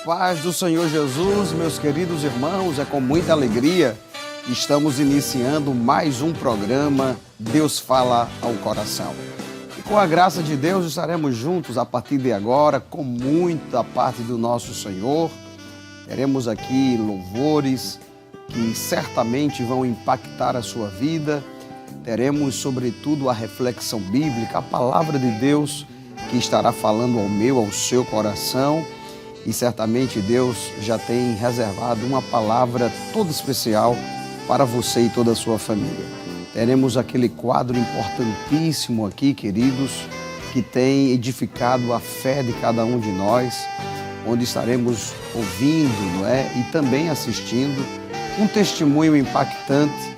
paz do Senhor Jesus, meus queridos irmãos, é com muita alegria que estamos iniciando mais um programa Deus Fala ao Coração. E com a graça de Deus estaremos juntos a partir de agora com muita parte do nosso Senhor. Teremos aqui louvores que certamente vão impactar a sua vida. Teremos sobretudo a reflexão bíblica, a palavra de Deus que estará falando ao meu, ao seu coração. E certamente Deus já tem reservado uma palavra toda especial para você e toda a sua família. Teremos aquele quadro importantíssimo aqui, queridos, que tem edificado a fé de cada um de nós, onde estaremos ouvindo, não é? E também assistindo um testemunho impactante,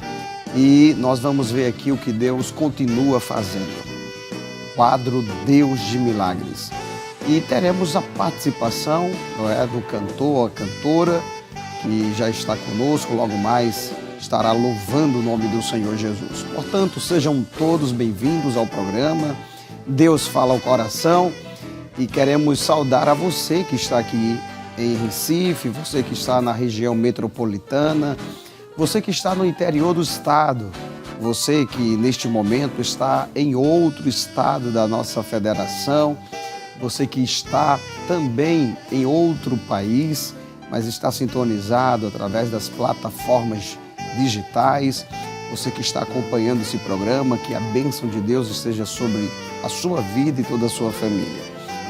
e nós vamos ver aqui o que Deus continua fazendo. Quadro Deus de Milagres. E teremos a participação, não é, do cantor ou a cantora, que já está conosco, logo mais estará louvando o nome do Senhor Jesus. Portanto, sejam todos bem-vindos ao programa Deus Fala ao Coração, e queremos saudar a você que está aqui em Recife, você que está na região metropolitana, você que está no interior do estado, você que neste momento está em outro estado da nossa federação, você que está também em outro país, mas está sintonizado através das plataformas digitais, você que está acompanhando esse programa, que a bênção de Deus esteja sobre a sua vida e toda a sua família.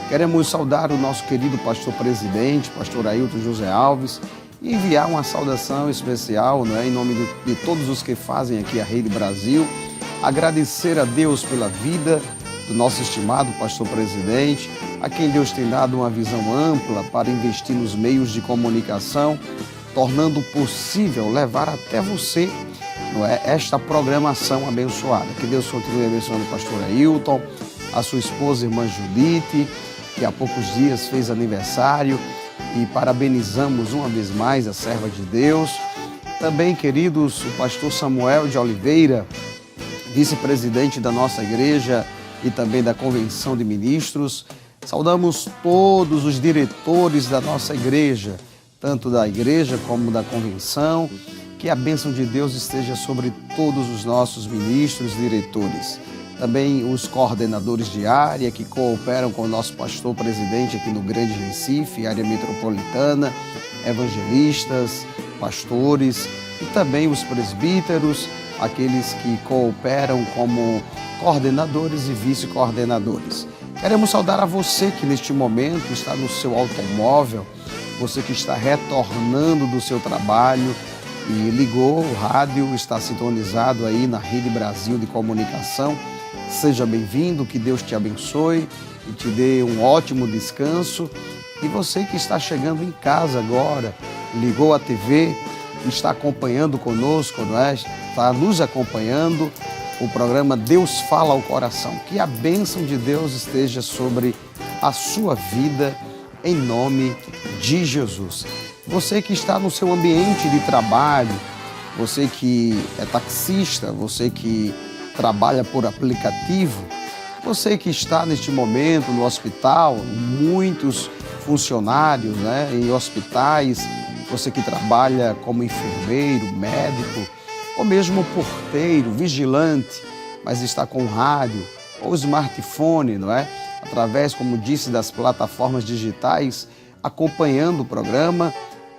Queremos saudar o nosso querido pastor presidente, pastor Ailton José Alves, e enviar uma saudação especial, né, em nome de todos os que fazem aqui a Rede Brasil, agradecer a Deus pela vida do nosso estimado pastor presidente, a quem Deus tem dado uma visão ampla para investir nos meios de comunicação, tornando possível levar até você, não é, esta programação abençoada. Que Deus continue abençoando o pastor Ailton, a sua esposa, irmã Judite, que há poucos dias fez aniversário, e parabenizamos uma vez mais a serva de Deus. Também, queridos, o pastor Samuel de Oliveira, vice-presidente da nossa igreja e também da Convenção de Ministros. Saudamos todos os diretores da nossa igreja, tanto da igreja como da convenção. Que a bênção de Deus esteja sobre todos os nossos ministros, diretores. Também os coordenadores de área que cooperam com o nosso pastor presidente aqui no Grande Recife, área metropolitana, evangelistas, pastores e também os presbíteros, aqueles que cooperam como coordenadores e vice-coordenadores. Queremos saudar a você que neste momento está no seu automóvel, você que está retornando do seu trabalho e ligou o rádio, está sintonizado aí na Rede Brasil de Comunicação. Seja bem-vindo, que Deus te abençoe e te dê um ótimo descanso. E você que está chegando em casa agora, ligou a TV, está acompanhando conosco, não é? Está nos acompanhando o programa Deus Fala ao Coração. Que a bênção de Deus esteja sobre a sua vida, em nome de Jesus. Você que está no seu ambiente de trabalho, você que é taxista, você que trabalha por aplicativo, você que está neste momento no hospital, muitos funcionários, né, em hospitais, você que trabalha como enfermeiro, médico, ou mesmo porteiro, vigilante, mas está com rádio ou smartphone, não é? Através, como disse, das plataformas digitais, acompanhando o programa.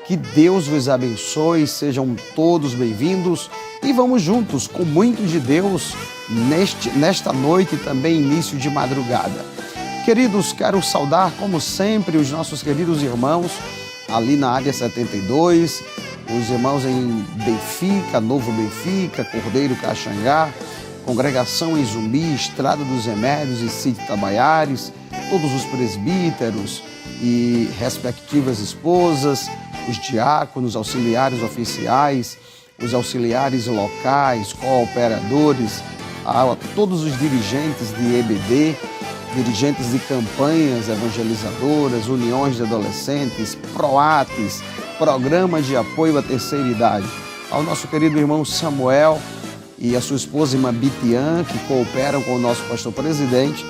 Que Deus vos abençoe, sejam todos bem-vindos e vamos juntos com muito de Deus nesta noite e também início de madrugada. Queridos, quero saudar, como sempre, os nossos queridos irmãos ali na área 72, os irmãos em Benfica, Novo Benfica, Cordeiro Caxangá, congregação em Zumbi, Estrada dos Remédios e Sítio Tabaiares, todos os presbíteros e respectivas esposas, os diáconos, auxiliares oficiais, os auxiliares locais, cooperadores, a todos os dirigentes de EBD, dirigentes de campanhas evangelizadoras, uniões de adolescentes, PROATES, Programa de Apoio à Terceira Idade, ao nosso querido irmão Samuel e a sua esposa irmã Bitian, que cooperam com o nosso pastor presidente,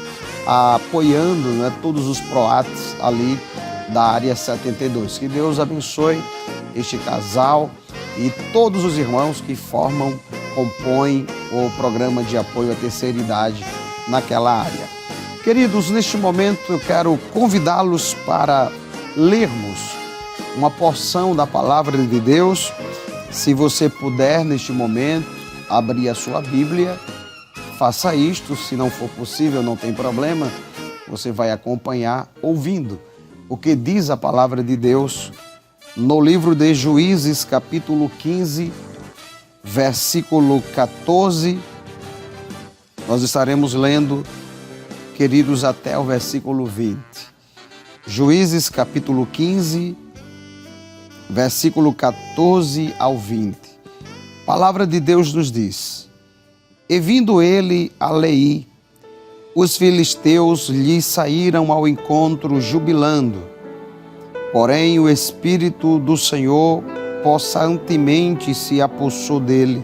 apoiando, né, todos os PROATES ali da Área 72. Que Deus abençoe este casal e todos os irmãos que compõem o programa de apoio à terceira idade naquela área. Queridos, neste momento eu quero convidá-los para lermos uma porção da palavra de Deus. Se você puder, neste momento, abrir a sua Bíblia, faça isto. Se não for possível, não tem problema, você vai acompanhar ouvindo o que diz a palavra de Deus no livro de Juízes, capítulo 15, versículo 14. Nós estaremos lendo, queridos, até o versículo 20. Juízes, capítulo 15, versículo 14 ao 20. A palavra de Deus nos diz: E vindo ele a Leí, os filisteus lhe saíram ao encontro jubilando. Porém o Espírito do Senhor possantemente se apossou dele,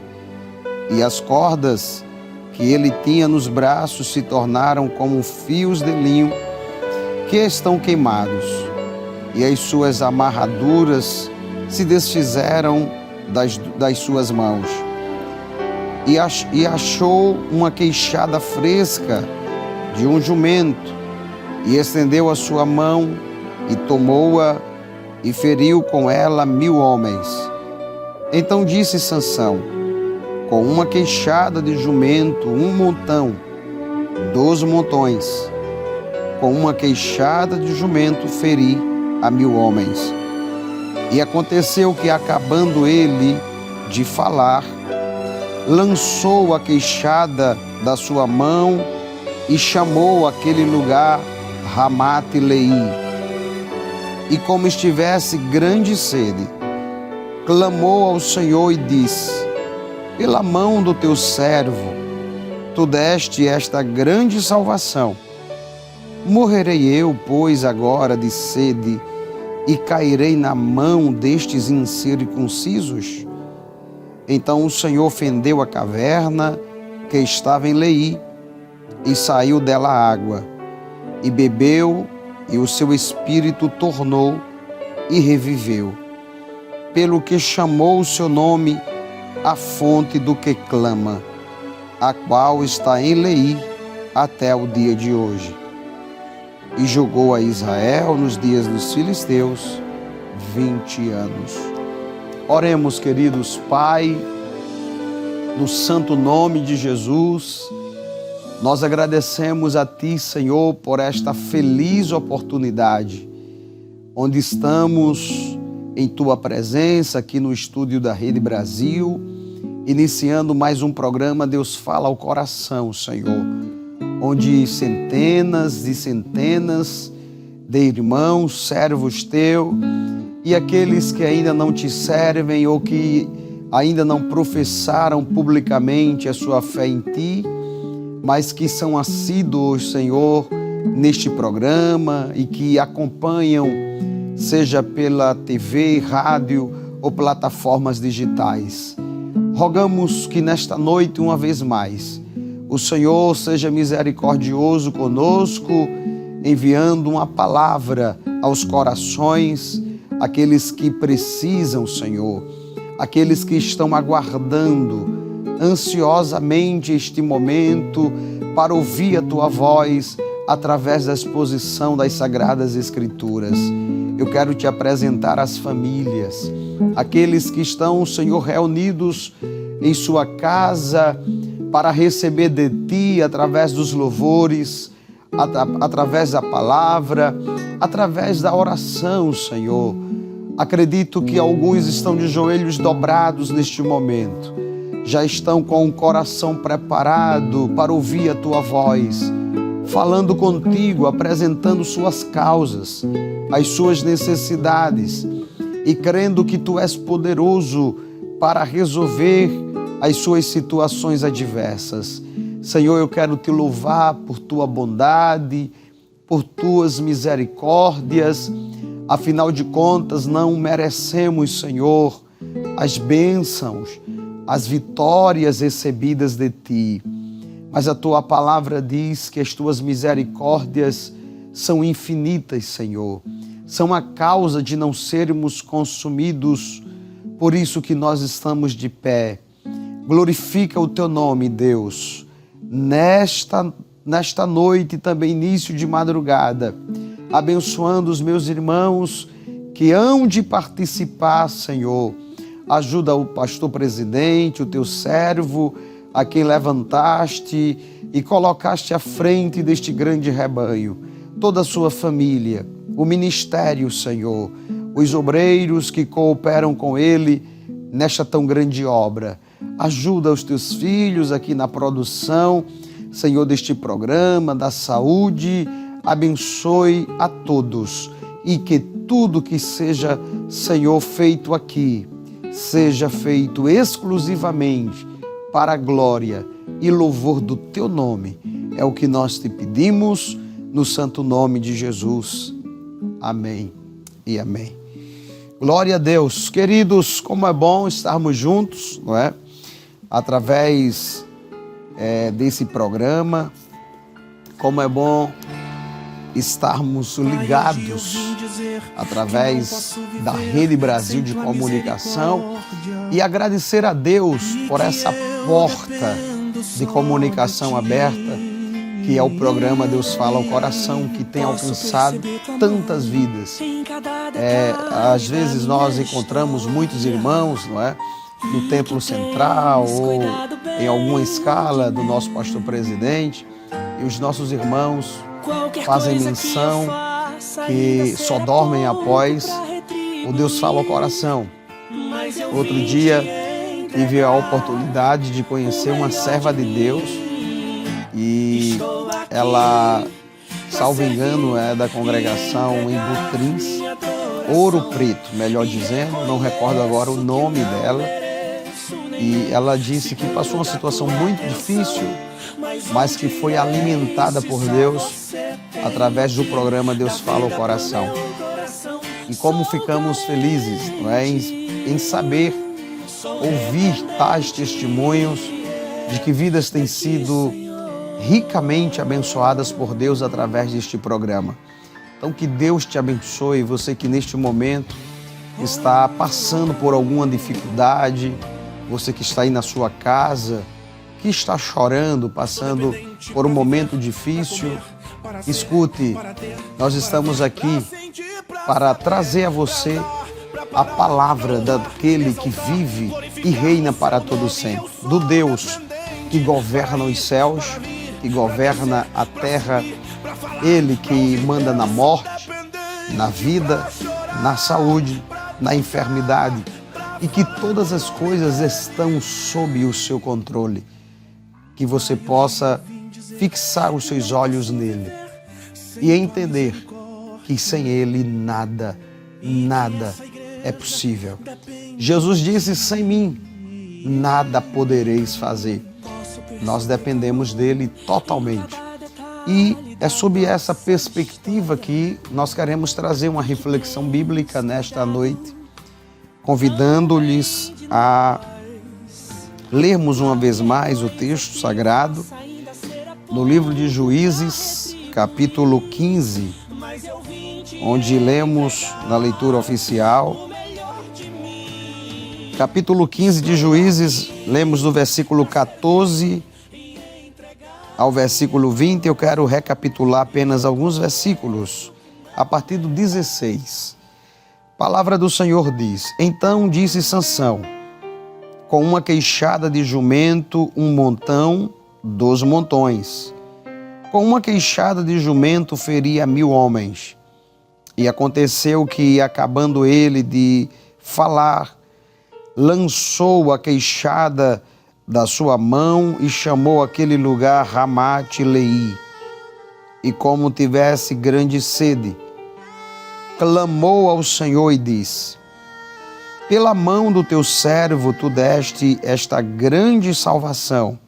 e as cordas que ele tinha nos braços se tornaram como fios de linho que estão queimados, e as suas amarraduras se desfizeram das suas mãos. E achou uma queixada fresca de um jumento, e estendeu a sua mão, e tomou-a, e feriu com ela 1000 homens. Então disse Sansão: com uma queixada de jumento, 1 montão, 12 montões. Com uma queixada de jumento, feri a 1000 homens. E aconteceu que, acabando ele de falar, lançou a queixada da sua mão e chamou aquele lugar Ramate-Leí. E como estivesse grande sede, clamou ao Senhor e disse: pela mão do teu servo, tu deste esta grande salvação. Morrerei eu, pois, agora de sede, e cairei na mão destes incircuncisos? Então o Senhor fendeu a caverna que estava em Leí, e saiu dela água, e bebeu, e o seu espírito tornou e reviveu. Pelo que chamou o seu nome a fonte do que clama, a qual está em Leí até o dia de hoje. E julgou a Israel nos dias dos filisteus 20 anos. Oremos, queridos. Pai, no santo nome de Jesus, nós agradecemos a Ti, Senhor, por esta feliz oportunidade, onde estamos em Tua presença, aqui no estúdio da Rede Brasil, iniciando mais um programa Deus Fala ao Coração, Senhor, onde centenas e centenas de irmãos, servos Teu, e aqueles que ainda não Te servem ou que ainda não professaram publicamente a sua fé em Ti, mas que são assíduos, Senhor, neste programa e que acompanham, seja pela TV, rádio ou plataformas digitais. Rogamos que nesta noite, uma vez mais, o Senhor seja misericordioso conosco, enviando uma palavra aos corações, aqueles que precisam, Senhor, aqueles que estão aguardando ansiosamente este momento para ouvir a Tua voz através da exposição das Sagradas Escrituras. Eu quero Te apresentar as famílias, aqueles que estão, Senhor, reunidos em sua casa para receber de Ti através dos louvores, através da palavra, através da oração, Senhor. Acredito que alguns estão de joelhos dobrados neste momento, já estão com o coração preparado para ouvir a Tua voz, falando contigo, apresentando suas causas, as suas necessidades e crendo que Tu és poderoso para resolver as suas situações adversas. Senhor, eu quero Te louvar por Tua bondade, por Tuas misericórdias. Afinal de contas, não merecemos, Senhor, as bênçãos, as vitórias recebidas de Ti. Mas a Tua palavra diz que as Tuas misericórdias são infinitas, Senhor. são a causa de não sermos consumidos. Por isso que nós estamos de pé. Glorifica o teu nome, Deus, nesta noite, também início de madrugada, abençoando os meus irmãos que hão de participar, Senhor. Ajuda o pastor presidente, o teu servo, a quem levantaste e colocaste à frente deste grande rebanho, toda a sua família, o ministério, Senhor, os obreiros que cooperam com ele nesta tão grande obra. Ajuda os teus filhos aqui na produção, Senhor, deste programa, da saúde. Abençoe a todos e que tudo que seja, Senhor, feito aqui, seja feito exclusivamente para a glória e louvor do teu nome. É o que nós te pedimos no santo nome de Jesus. Amém e amém. Glória a Deus. Queridos, como é bom estarmos juntos, não é? Através desse programa, como é bom estarmos ligados através da Rede Brasil de Comunicação e agradecer a Deus por essa porta de comunicação aberta que é o programa Deus Fala ao Coração, que tem alcançado tantas vidas. Às vezes nós encontramos muitos irmãos, não é? No Templo Central ou em alguma escala do nosso pastor presidente, e os nossos irmãos fazem menção que só dormem após o Deus Fala ao Coração. Outro dia tive a oportunidade de conhecer uma serva de Deus e ela, salvo engano, é da congregação em Butrins, Ouro Preto, melhor dizendo, não recordo agora o nome dela. E ela disse que passou uma situação muito difícil, mas que foi alimentada por Deus através do programa Deus Fala ao Coração. E como ficamos felizes, não é, em saber, ouvir tais testemunhos de que vidas têm sido ricamente abençoadas por Deus através deste programa. Então que Deus te abençoe, você que neste momento está passando por alguma dificuldade, você que está aí na sua casa, que está chorando, passando por um momento difícil, escute, nós estamos aqui para trazer a você a palavra daquele que vive e reina para todo sempre, do Deus que governa os céus, que governa a terra, Ele que manda na morte, na vida, na saúde, na enfermidade, e que todas as coisas estão sob o seu controle. Que você possa fixar os seus olhos nele e entender que sem ele nada é possível. Jesus disse: sem mim nada podereis fazer. Nós dependemos dele totalmente. E é sob essa perspectiva que nós queremos trazer uma reflexão bíblica nesta noite, convidando-lhes a lermos uma vez mais o texto sagrado no livro de Juízes, capítulo 15, onde lemos na leitura oficial, capítulo 15 de Juízes, lemos do versículo 14 ao versículo 20. Eu quero recapitular apenas alguns versículos, a partir do 16. A palavra do Senhor diz: Então disse Sansão, com uma queixada de jumento, um montão dos montões. Com uma queixada de jumento, feria 1000 homens. E aconteceu que, acabando ele de falar, lançou a queixada da sua mão e chamou aquele lugar Ramate-Leí. E como tivesse grande sede, clamou ao Senhor e disse: Pela mão do teu servo tu deste esta grande salvação.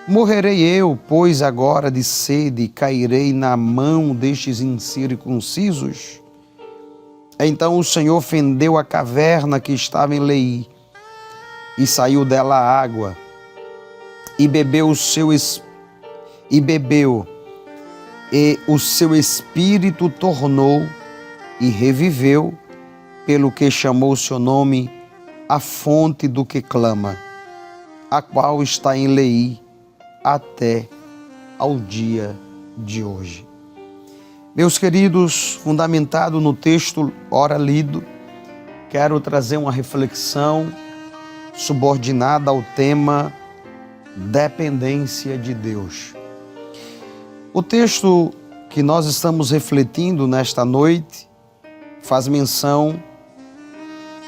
Morrerei eu, pois, agora de sede, e cairei na mão destes incircuncisos? Então o Senhor fendeu a caverna que estava em Leí, e saiu dela água, e bebeu, e o seu espírito tornou, e reviveu, pelo que chamou seu nome a fonte do que clama, a qual está em Leí até ao dia de hoje. Meus queridos, fundamentado no texto ora lido, quero trazer uma reflexão subordinada ao tema dependência de Deus. O texto que nós estamos refletindo nesta noite faz menção,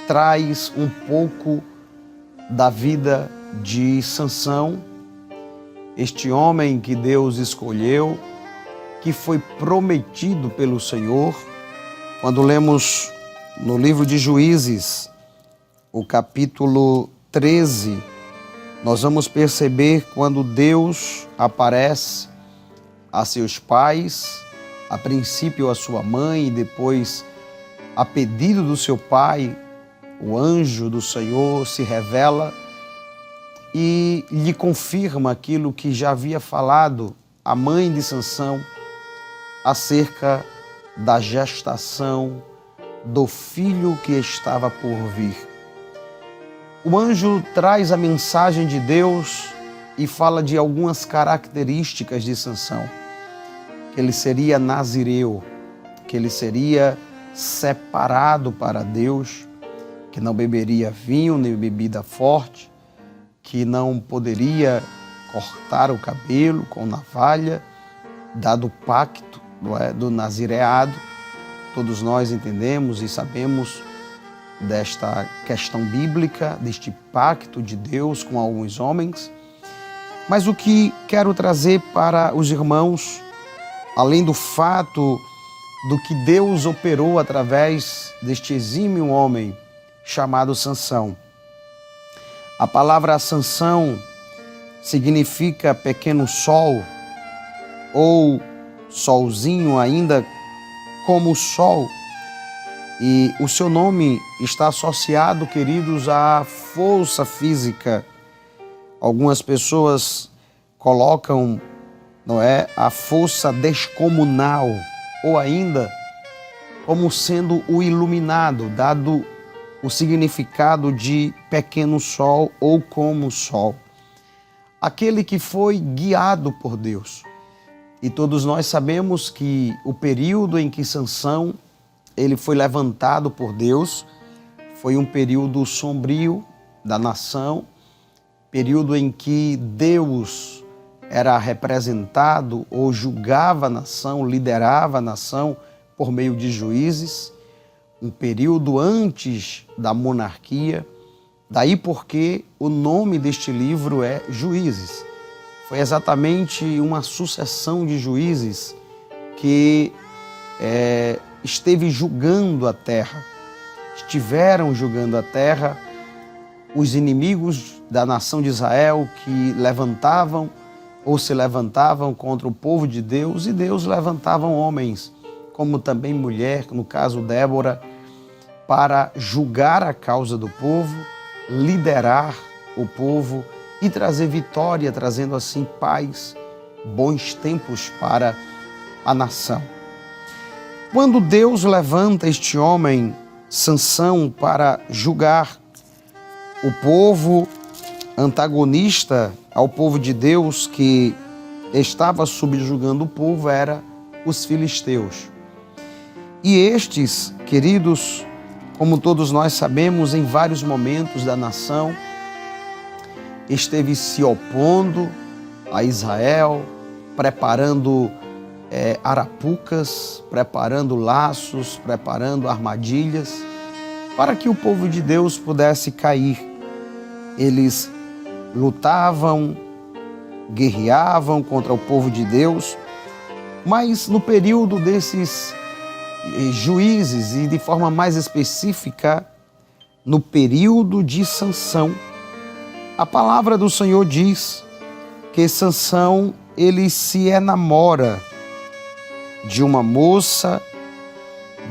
traz um pouco da vida de Sansão, este homem que Deus escolheu, que foi prometido pelo Senhor. Quando lemos no livro de Juízes, o capítulo 13, nós vamos perceber quando Deus aparece a seus pais, a princípio a sua mãe e depois, a pedido do seu pai, o anjo do Senhor se revela e lhe confirma aquilo que já havia falado a mãe de Sansão acerca da gestação do filho que estava por vir. O anjo traz a mensagem de Deus e fala de algumas características de Sansão, que ele seria nazireu, que ele seria separado para Deus, que não beberia vinho nem bebida forte, que não poderia cortar o cabelo com navalha, dado o pacto do nazireado. Todos nós entendemos e sabemos desta questão bíblica, deste pacto de Deus com alguns homens. Mas o que quero trazer para os irmãos, além do fato do que Deus operou através deste exímio homem chamado Sansão. A palavra Sansão significa pequeno sol ou solzinho, ainda como sol. E o seu nome está associado, queridos, à força física. Algumas pessoas colocam, a força descomunal, ou ainda como sendo o iluminado, dado o significado de pequeno sol ou como sol. Aquele que foi guiado por Deus. E todos nós sabemos que o período em que Sansão ele foi levantado por Deus foi um período sombrio da nação, período em que Deus era representado ou julgava a nação, liderava a nação por meio de juízes, um período antes da monarquia, daí porque o nome deste livro é Juízes. Foi exatamente uma sucessão de juízes que esteve julgando a terra, estiveram julgando a terra, os inimigos da nação de Israel que levantavam ou se levantavam contra o povo de Deus, e Deus levantava homens, como também mulher, no caso Débora, para julgar a causa do povo, liderar o povo e trazer vitória, trazendo assim paz, bons tempos para a nação. Quando Deus levanta este homem, Sansão, para julgar o povo antagonista ao povo de Deus que estava subjugando o povo, era os filisteus. E estes, queridos, como todos nós sabemos, em vários momentos da nação, esteve se opondo a Israel, preparando arapucas, preparando laços, preparando armadilhas, para que o povo de Deus pudesse cair. Eles lutavam, guerreavam contra o povo de Deus, mas no período desses juízes e de forma mais específica, no período de Sansão, a palavra do Senhor diz que Sansão, ele se enamora de uma moça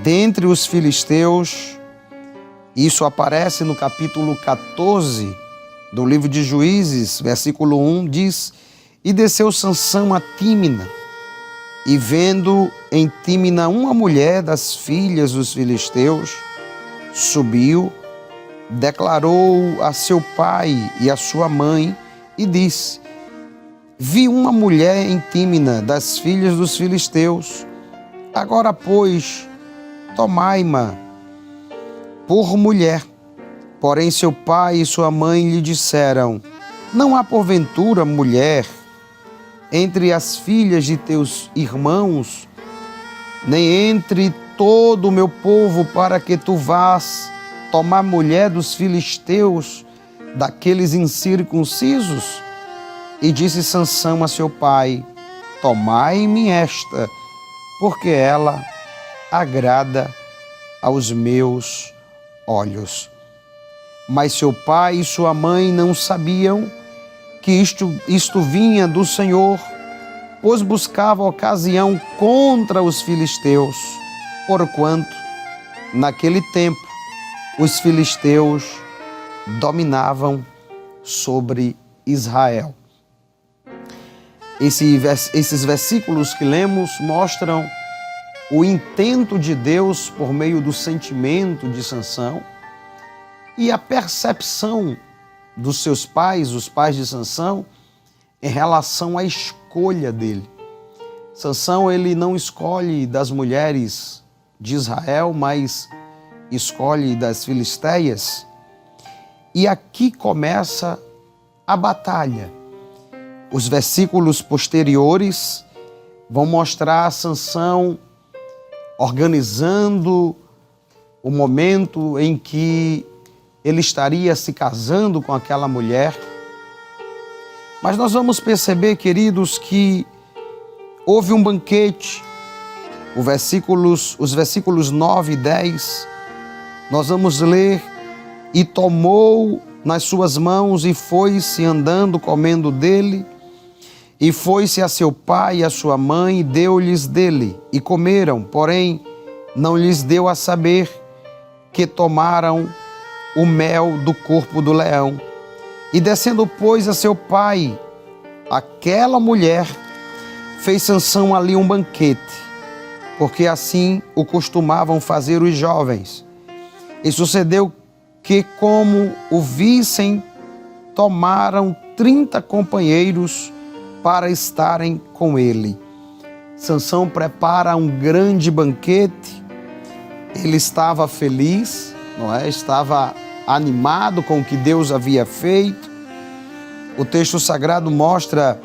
dentre os filisteus. Isso aparece no capítulo 14 do livro de Juízes, versículo 1, diz: E desceu Sansão a Tímina, E vendo em Tímina uma mulher das filhas dos filisteus, subiu, declarou a seu pai e a sua mãe e disse: vi uma mulher em Tímina das filhas dos filisteus. Agora, pois, tomai-ma por mulher. Porém, seu pai e sua mãe lhe disseram: não há porventura mulher entre as filhas de teus irmãos, nem entre todo o meu povo, para que tu vás tomar mulher dos filisteus, daqueles incircuncisos? E disse Sansão a seu pai: tomai-me esta, porque ela agrada aos meus olhos. Mas seu pai e sua mãe não sabiam que isto vinha do Senhor, pois buscava ocasião contra os filisteus, porquanto, naquele tempo, os filisteus dominavam sobre Israel. Esses versículos que lemos mostram o intento de Deus por meio do sentimento de Sansão e a percepção dos seus pais, os pais de Sansão, em relação à escolha dele. Sansão, ele não escolhe das mulheres de Israel, mas escolhe das filisteias. E aqui começa a batalha. Os versículos posteriores vão mostrar Sansão organizando o momento em que ele estaria se casando com aquela mulher. Mas nós vamos perceber, queridos, que houve um banquete. Os versículos 9 e 10, nós vamos ler: e tomou nas suas mãos e foi-se andando comendo dele, e foi-se a seu pai e a sua mãe e deu-lhes dele, e comeram, porém não lhes deu a saber que tomaram o mel do corpo do leão. E descendo, pois, a seu pai, aquela mulher, fez Sansão ali um banquete, porque assim o costumavam fazer os jovens. E sucedeu que, como o vissem, tomaram 30 companheiros para estarem com ele. Sansão prepara um grande banquete. Ele estava feliz, não é? Estava animado com o que Deus havia feito. O texto sagrado mostra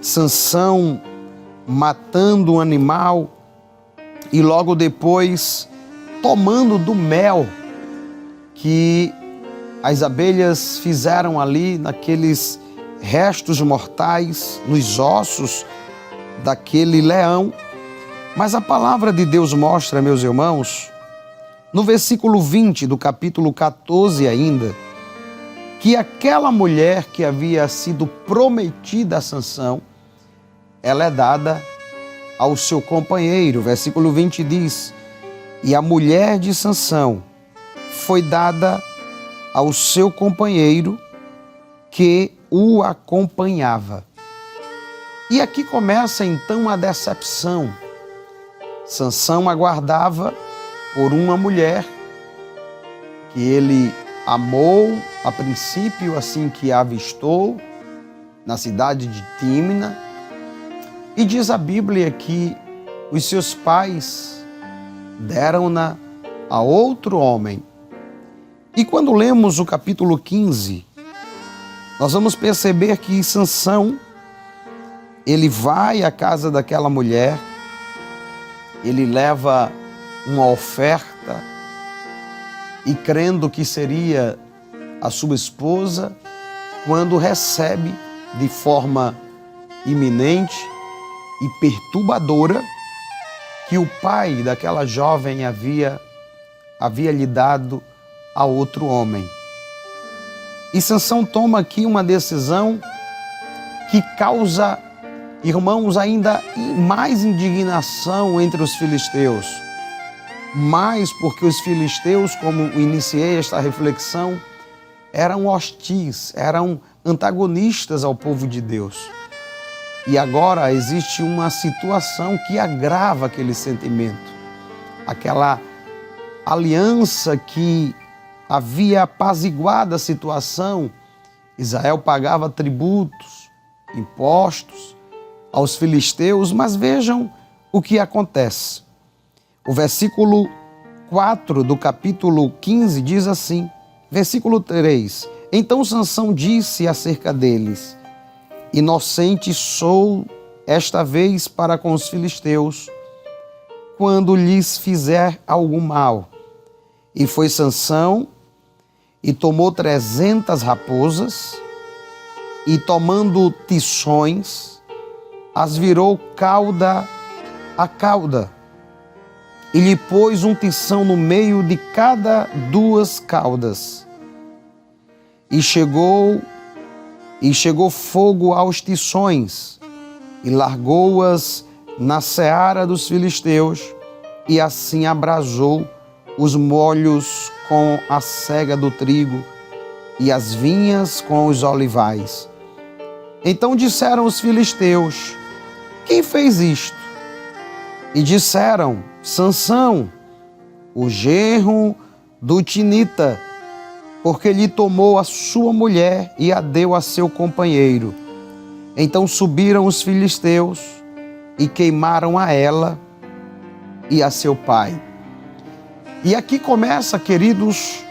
Sansão matando um animal e logo depois tomando do mel que as abelhas fizeram ali naqueles restos mortais, nos ossos daquele leão. Mas a palavra de Deus mostra, meus irmãos, no versículo 20 do capítulo 14 ainda, que aquela mulher que havia sido prometida a Sansão, ela é dada ao seu companheiro. Versículo 20 diz: e a mulher de Sansão foi dada ao seu companheiro que o acompanhava. E aqui começa então a decepção. Sansão aguardava por uma mulher que ele amou a princípio assim que a avistou na cidade de Tímina, e diz a Bíblia que os seus pais deram-na a outro homem. E quando lemos o capítulo 15, nós vamos perceber que Sansão, ele vai à casa daquela mulher, ele leva uma oferta e crendo que seria a sua esposa, quando recebe de forma iminente e perturbadora que o pai daquela jovem havia lhe dado a outro homem. E Sansão toma aqui uma decisão que causa, irmãos, ainda mais indignação entre os filisteus. Mais porque os filisteus, como iniciei esta reflexão, eram hostis, eram antagonistas ao povo de Deus. E agora existe uma situação que agrava aquele sentimento. Aquela aliança que havia apaziguado a situação. Israel pagava tributos, impostos aos filisteus, mas vejam o que acontece. O versículo 4 do capítulo 15 diz assim, versículo 3, então Sansão disse acerca deles, inocente sou esta vez para com os filisteus, quando lhes fizer algum mal. E foi Sansão e tomou 300 raposas e tomando tições, as virou cauda a cauda e lhe pôs um tição no meio de cada duas caudas. E chegou fogo aos tições e largou-as na seara dos filisteus e assim abrasou os molhos com a sega do trigo e as vinhas com os olivais. Então disseram os filisteus, quem fez isto? E disseram, Sansão, o genro do Tinita, porque lhe tomou a sua mulher e a deu a seu companheiro. Então subiram os filisteus e queimaram a ela e a seu pai. E aqui começa, queridos,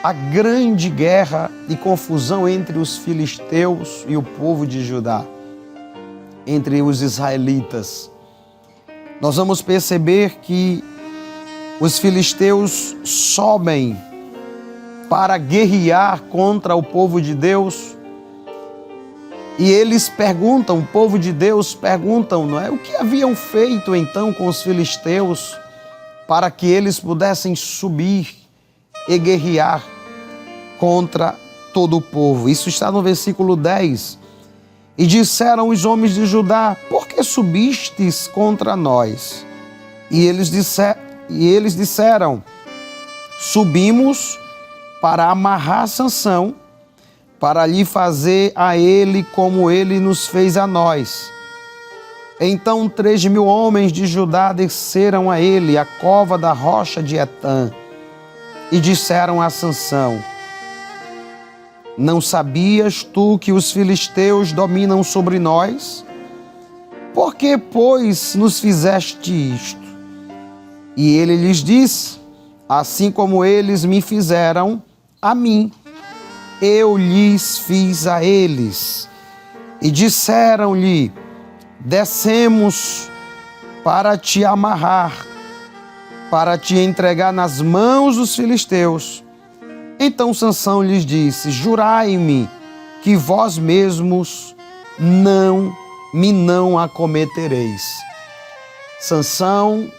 a grande guerra e confusão entre os filisteus e o povo de Judá, entre os israelitas. Nós vamos perceber que os filisteus sobem para guerrear contra o povo de Deus e eles perguntam, o povo de Deus perguntam, não é? O que haviam feito então com os filisteus para que eles pudessem subir e guerrear contra todo o povo. Isso está no versículo 10. E disseram os homens de Judá, por que subistes contra nós? E eles disseram, subimos para amarrar Sansão, para lhe fazer a ele como ele nos fez a nós. Então 3.000 homens de Judá desceram a ele, a cova da rocha de Etã, e disseram a Sansão, não sabias tu que os filisteus dominam sobre nós? Por que, pois, nos fizeste isto? E ele lhes disse, assim como eles me fizeram a mim, eu lhes fiz a eles. E disseram-lhe, descemos para te amarrar, para te entregar nas mãos dos filisteus. Então Sansão lhes disse, jurai-me que vós mesmos não acometereis. Sansão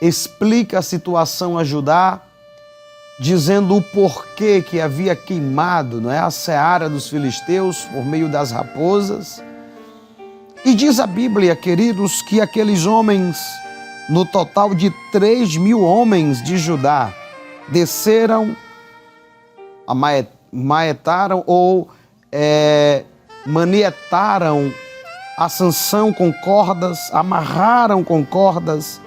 explica a situação a Judá, dizendo o porquê que havia queimado, não é, a seara dos filisteus por meio das raposas. E diz a Bíblia, queridos, que aqueles homens, no total de 3.000 homens de Judá, desceram, manietaram a Sansão com cordas, amarraram com cordas,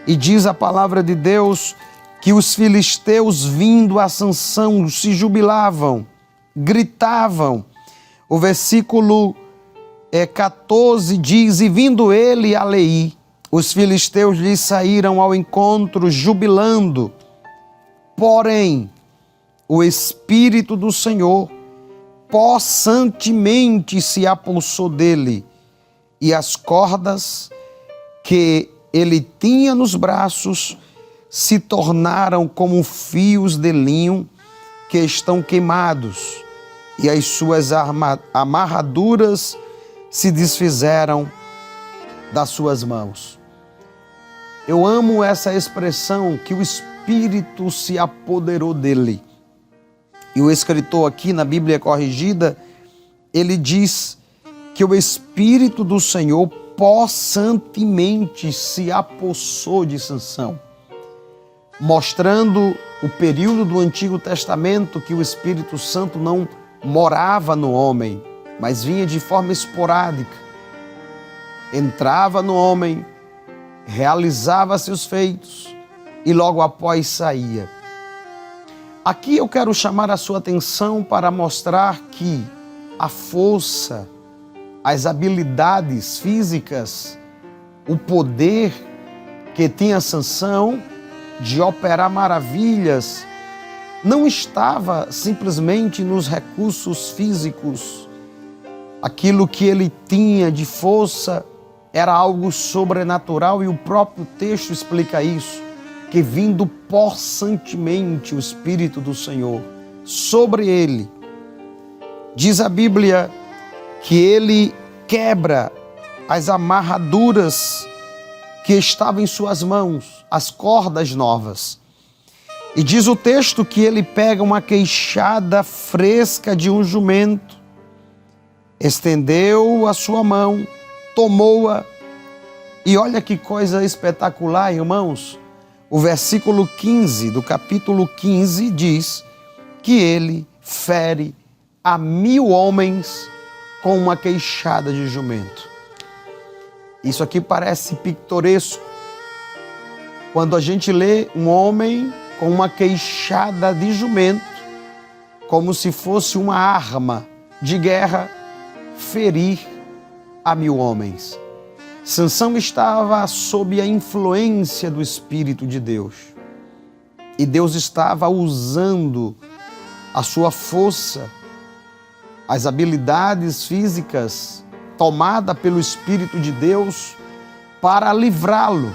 e diz a palavra de Deus que os filisteus vindo a Sansão se jubilavam, gritavam. O versículo 14 diz, e vindo ele a Leí, os filisteus lhe saíram ao encontro jubilando, porém o Espírito do Senhor possantemente se apossou dele, e as cordas que ele tinha nos braços se tornaram como fios de linho que estão queimados, e as suas amarraduras se desfizeram das suas mãos. Eu amo essa expressão, que o Espírito se apoderou dele. E o escritor aqui na Bíblia Corrigida, ele diz que o Espírito do Senhor possantemente se apossou de Sansão, mostrando o período do Antigo Testamento que o Espírito Santo não morava no homem, mas vinha de forma esporádica entrava no homem, realizava seus feitos e logo após saía. Aqui eu quero chamar a sua atenção para mostrar que a força, as habilidades físicas, o poder que tinha Sansão de operar maravilhas, não estava simplesmente nos recursos físicos. Aquilo que ele tinha de força era algo sobrenatural e o próprio texto explica isso, que vindo possantemente o Espírito do Senhor sobre ele. Diz a Bíblia que ele quebra as amarraduras que estavam em suas mãos, as cordas novas. E diz o texto que ele pega uma queixada fresca de um jumento, estendeu a sua mão, tomou-a, e olha que coisa espetacular, irmãos. O versículo 15 do capítulo 15 diz que ele fere a 1000 homens com uma queixada de jumento. Isso aqui parece pitoresco. Quando a gente lê um homem com uma queixada de jumento, como se fosse uma arma de guerra, ferir a 1000 homens. Sansão estava sob a influência do Espírito de Deus. E Deus estava usando a sua força, as habilidades físicas tomada pelo Espírito de Deus para livrá-lo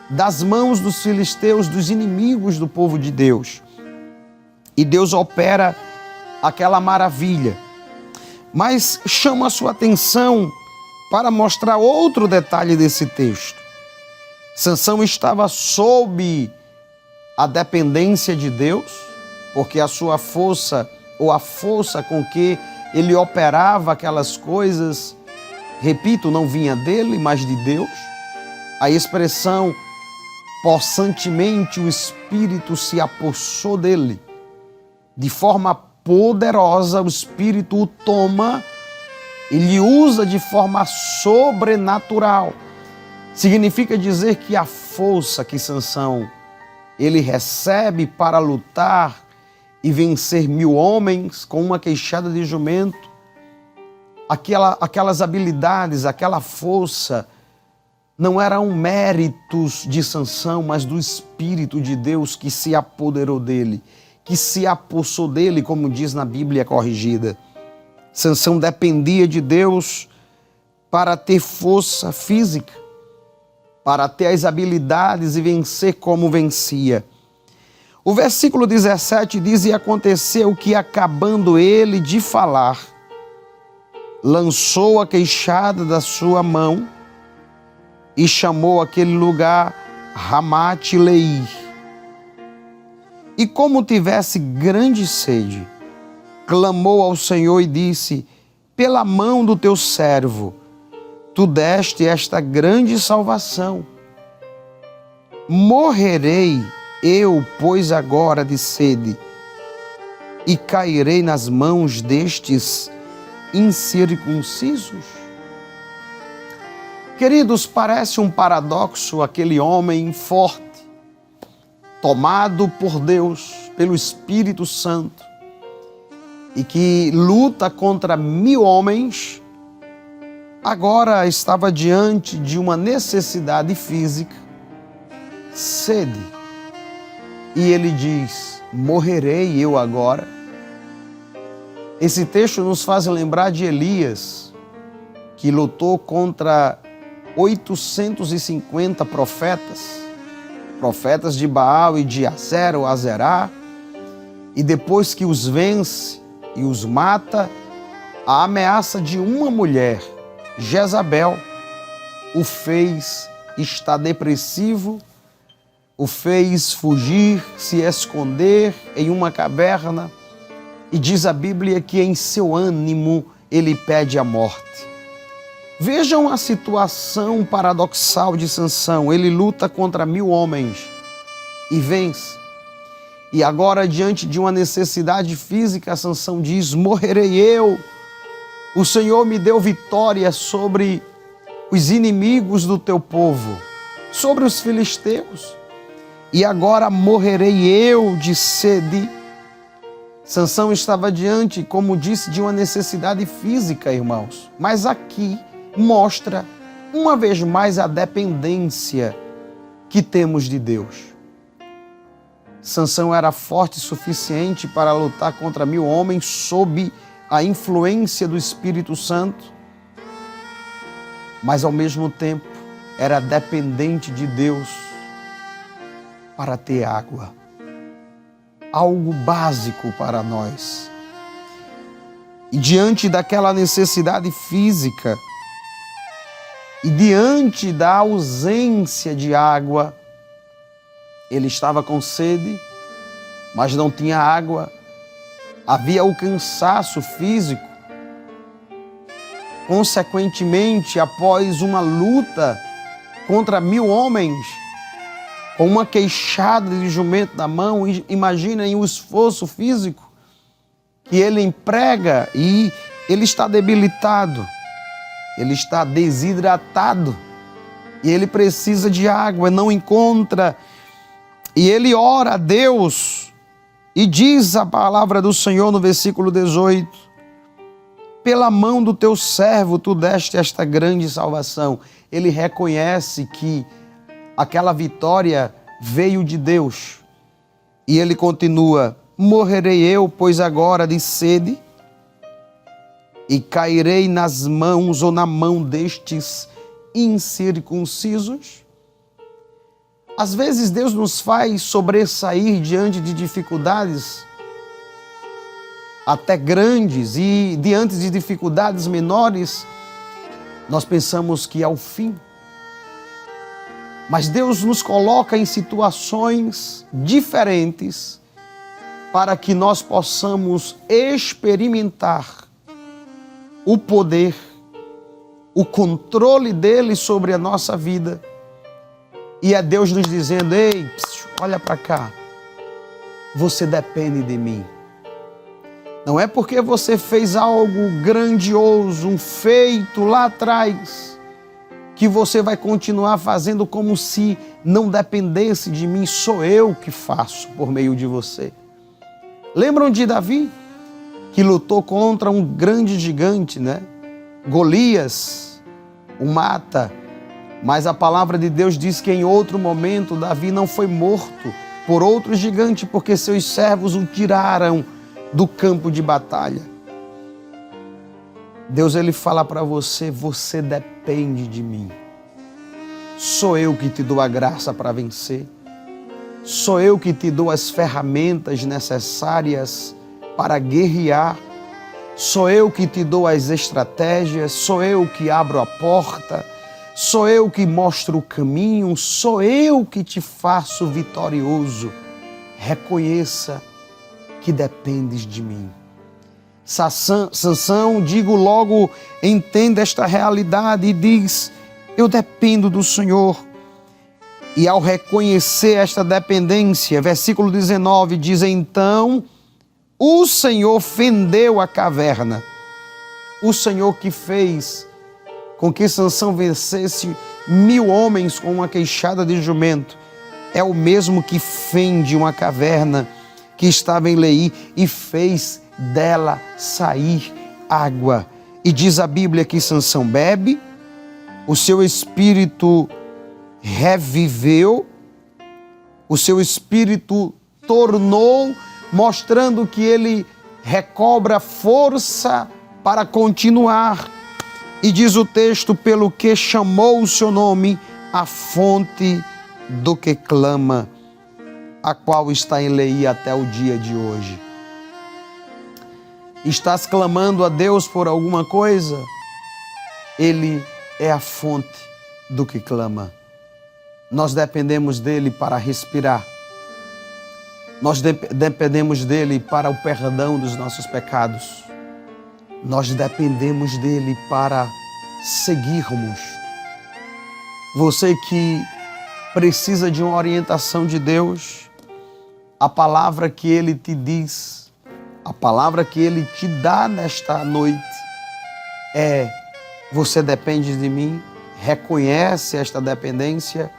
das mãos dos filisteus, dos inimigos do povo de Deus. E Deus opera aquela maravilha. Mas chama a sua atenção para mostrar outro detalhe desse texto. Sansão estava sob a dependência de Deus, porque a sua força, ou a força com que ele operava aquelas coisas, repito, não vinha dele, mas de Deus. A expressão possantemente o Espírito se apossou dele. De forma poderosa, o Espírito o toma e lhe usa de forma sobrenatural. Significa dizer que a força que Sansão ele recebe para lutar e vencer 1000 homens com uma queixada de jumento, aquelas habilidades, aquela força, não eram méritos de Sansão, mas do Espírito de Deus que se apoderou dele, que se apossou dele, como diz na Bíblia corrigida. Sansão dependia de Deus para ter força física, para ter as habilidades e vencer como vencia. O versículo 17 diz: e aconteceu que, acabando ele de falar, lançou a queixada da sua mão e chamou aquele lugar Ramate-Leí. E como tivesse grande sede, clamou ao Senhor e disse: pela mão do teu servo, tu deste esta grande salvação. Morrerei eu, pois, agora de sede, e cairei nas mãos destes incircuncisos? Queridos, parece um paradoxo aquele homem forte, tomado por Deus, pelo Espírito Santo, e que luta contra 1000 homens, agora estava diante de uma necessidade física, sede. E ele diz: morrerei eu agora? Esse texto nos faz lembrar de Elias, que lutou contra 850 profetas de Baal e de Aser ou Azerá, e depois que os vence e os mata, a ameaça de uma mulher, Jezabel, o fez estar depressivo, o fez fugir, se esconder em uma caverna, e diz a Bíblia que em seu ânimo ele pede a morte. Vejam a situação paradoxal de Sansão. Ele luta contra 1000 homens e vence. E agora, diante de uma necessidade física, Sansão diz: morrerei eu. O Senhor me deu vitória sobre os inimigos do teu povo, sobre os filisteus, e agora morrerei eu de sede. Sansão estava diante, como disse, de uma necessidade física, irmãos, mas aqui mostra uma vez mais a dependência que temos de Deus. Sansão era forte o suficiente para lutar contra 1000 homens sob a influência do Espírito Santo, mas ao mesmo tempo era dependente de Deus para ter água. Algo básico para nós. E diante daquela necessidade física, e diante da ausência de água, ele estava com sede, mas não tinha água. Havia o cansaço físico. Consequentemente, após uma luta contra 1000 homens, com uma queixada de jumento na mão, imaginem o esforço físico que ele emprega, e ele está debilitado, ele está desidratado, e ele precisa de água, não encontra, e ele ora a Deus, e diz a palavra do Senhor no versículo 18, pela mão do teu servo tu deste esta grande salvação. Ele reconhece que aquela vitória veio de Deus. E ele continua, morrerei eu, pois agora de sede, e cairei nas mãos ou na mão destes incircuncisos. Às vezes Deus nos faz sobressair diante de dificuldades até grandes, e diante de dificuldades menores, nós pensamos que é o fim. Mas Deus nos coloca em situações diferentes para que nós possamos experimentar o poder, o controle dele sobre a nossa vida. E é Deus nos dizendo, ei, olha para cá, você depende de mim. Não é porque você fez algo grandioso, um feito lá atrás, que você vai continuar fazendo como se não dependesse de mim. Sou eu que faço por meio de você. Lembram de Davi, que lutou contra um grande gigante, né? Golias o mata, mas a palavra de Deus diz que em outro momento Davi não foi morto por outro gigante, porque seus servos o tiraram do campo de batalha. Deus, ele fala para você, você depende de mim. Sou eu que te dou a graça para vencer. Sou eu que te dou as ferramentas necessárias para guerrear. Sou eu que te dou as estratégias. Sou eu que abro a porta. Sou eu que mostro o caminho. Sou eu que te faço vitorioso. Reconheça que dependes de mim. Sansão, digo logo, entende esta realidade e diz, eu dependo do Senhor. E ao reconhecer esta dependência, versículo 19 diz, então o Senhor fendeu a caverna. O Senhor que fez com que Sansão vencesse 1000 homens com uma queixada de jumento, é o mesmo que fende uma caverna que estava em Leí e fez dela sair água. E diz a Bíblia que Sansão bebe, o seu espírito reviveu, o seu espírito tornou, mostrando que ele recobra força para continuar. E diz o texto, pelo que chamou o seu nome, a fonte do que clama, a qual está em Leí até o dia de hoje. Estás clamando a Deus por alguma coisa? Ele é a fonte do que clama. Nós dependemos dele para respirar. Nós dependemos dele para o perdão dos nossos pecados. Nós dependemos dele para seguirmos. Você que precisa de uma orientação de Deus, a palavra que ele te diz, a palavra que ele te dá nesta noite é: você depende de mim? reconhece esta dependência,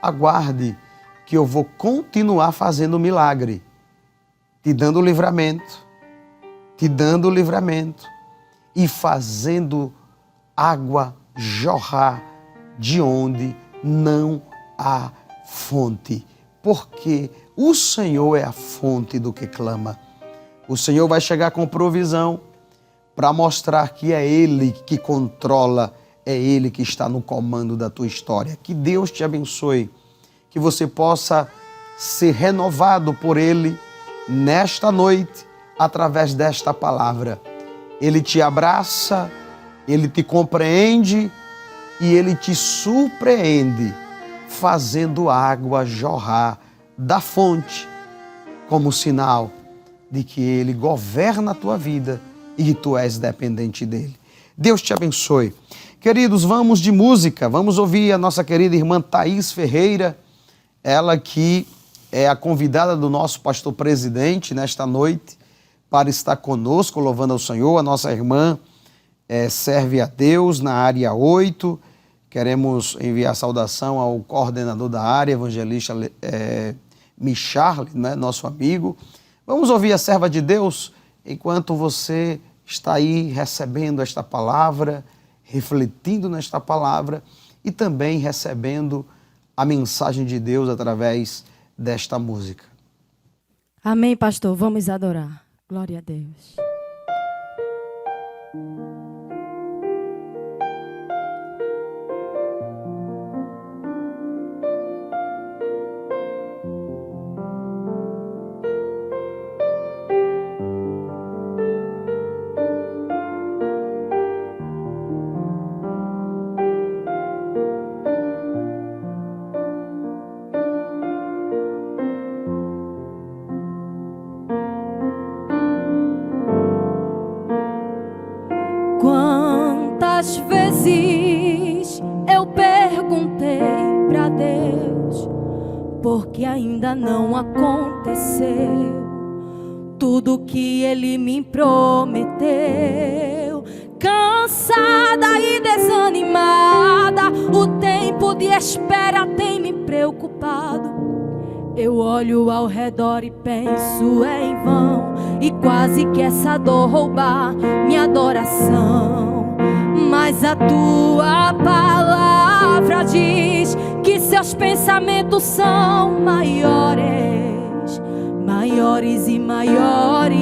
aguarde que eu vou continuar fazendo milagre, te dando livramento e fazendo água jorrar de onde não há fonte, porque o Senhor é a fonte do que clama. O Senhor vai chegar com provisão para mostrar que é Ele que controla, é Ele que está no comando da tua história. Que Deus te abençoe, que você possa ser renovado por Ele nesta noite, através desta palavra. Ele te abraça, Ele te compreende e Ele te surpreende, fazendo água jorrar da fonte, como sinal de que Ele governa a tua vida e tu és dependente dEle. Deus te abençoe. Queridos, vamos de música, vamos ouvir a nossa querida irmã Thaís Ferreira, ela que é a convidada do nosso pastor presidente nesta noite, para estar conosco, louvando ao Senhor. A nossa irmã serve a Deus na área 8. Queremos enviar saudação ao coordenador da área, evangelista Micharle, né, nosso amigo. Vamos ouvir a serva de Deus enquanto você está aí recebendo esta palavra, refletindo nesta palavra e também recebendo a mensagem de Deus através desta música. Amém, pastor. Vamos adorar. Glória a Deus. Quantas vezes eu perguntei pra Deus, porque ainda não aconteceu tudo que Ele me prometeu. Cansada e desanimada, o tempo de espera tem me preocupado. Eu olho ao redor e penso em vão, e quase que essa dor roubar minha adoração. Mas a tua palavra diz que seus pensamentos são maiores, maiores e maiores,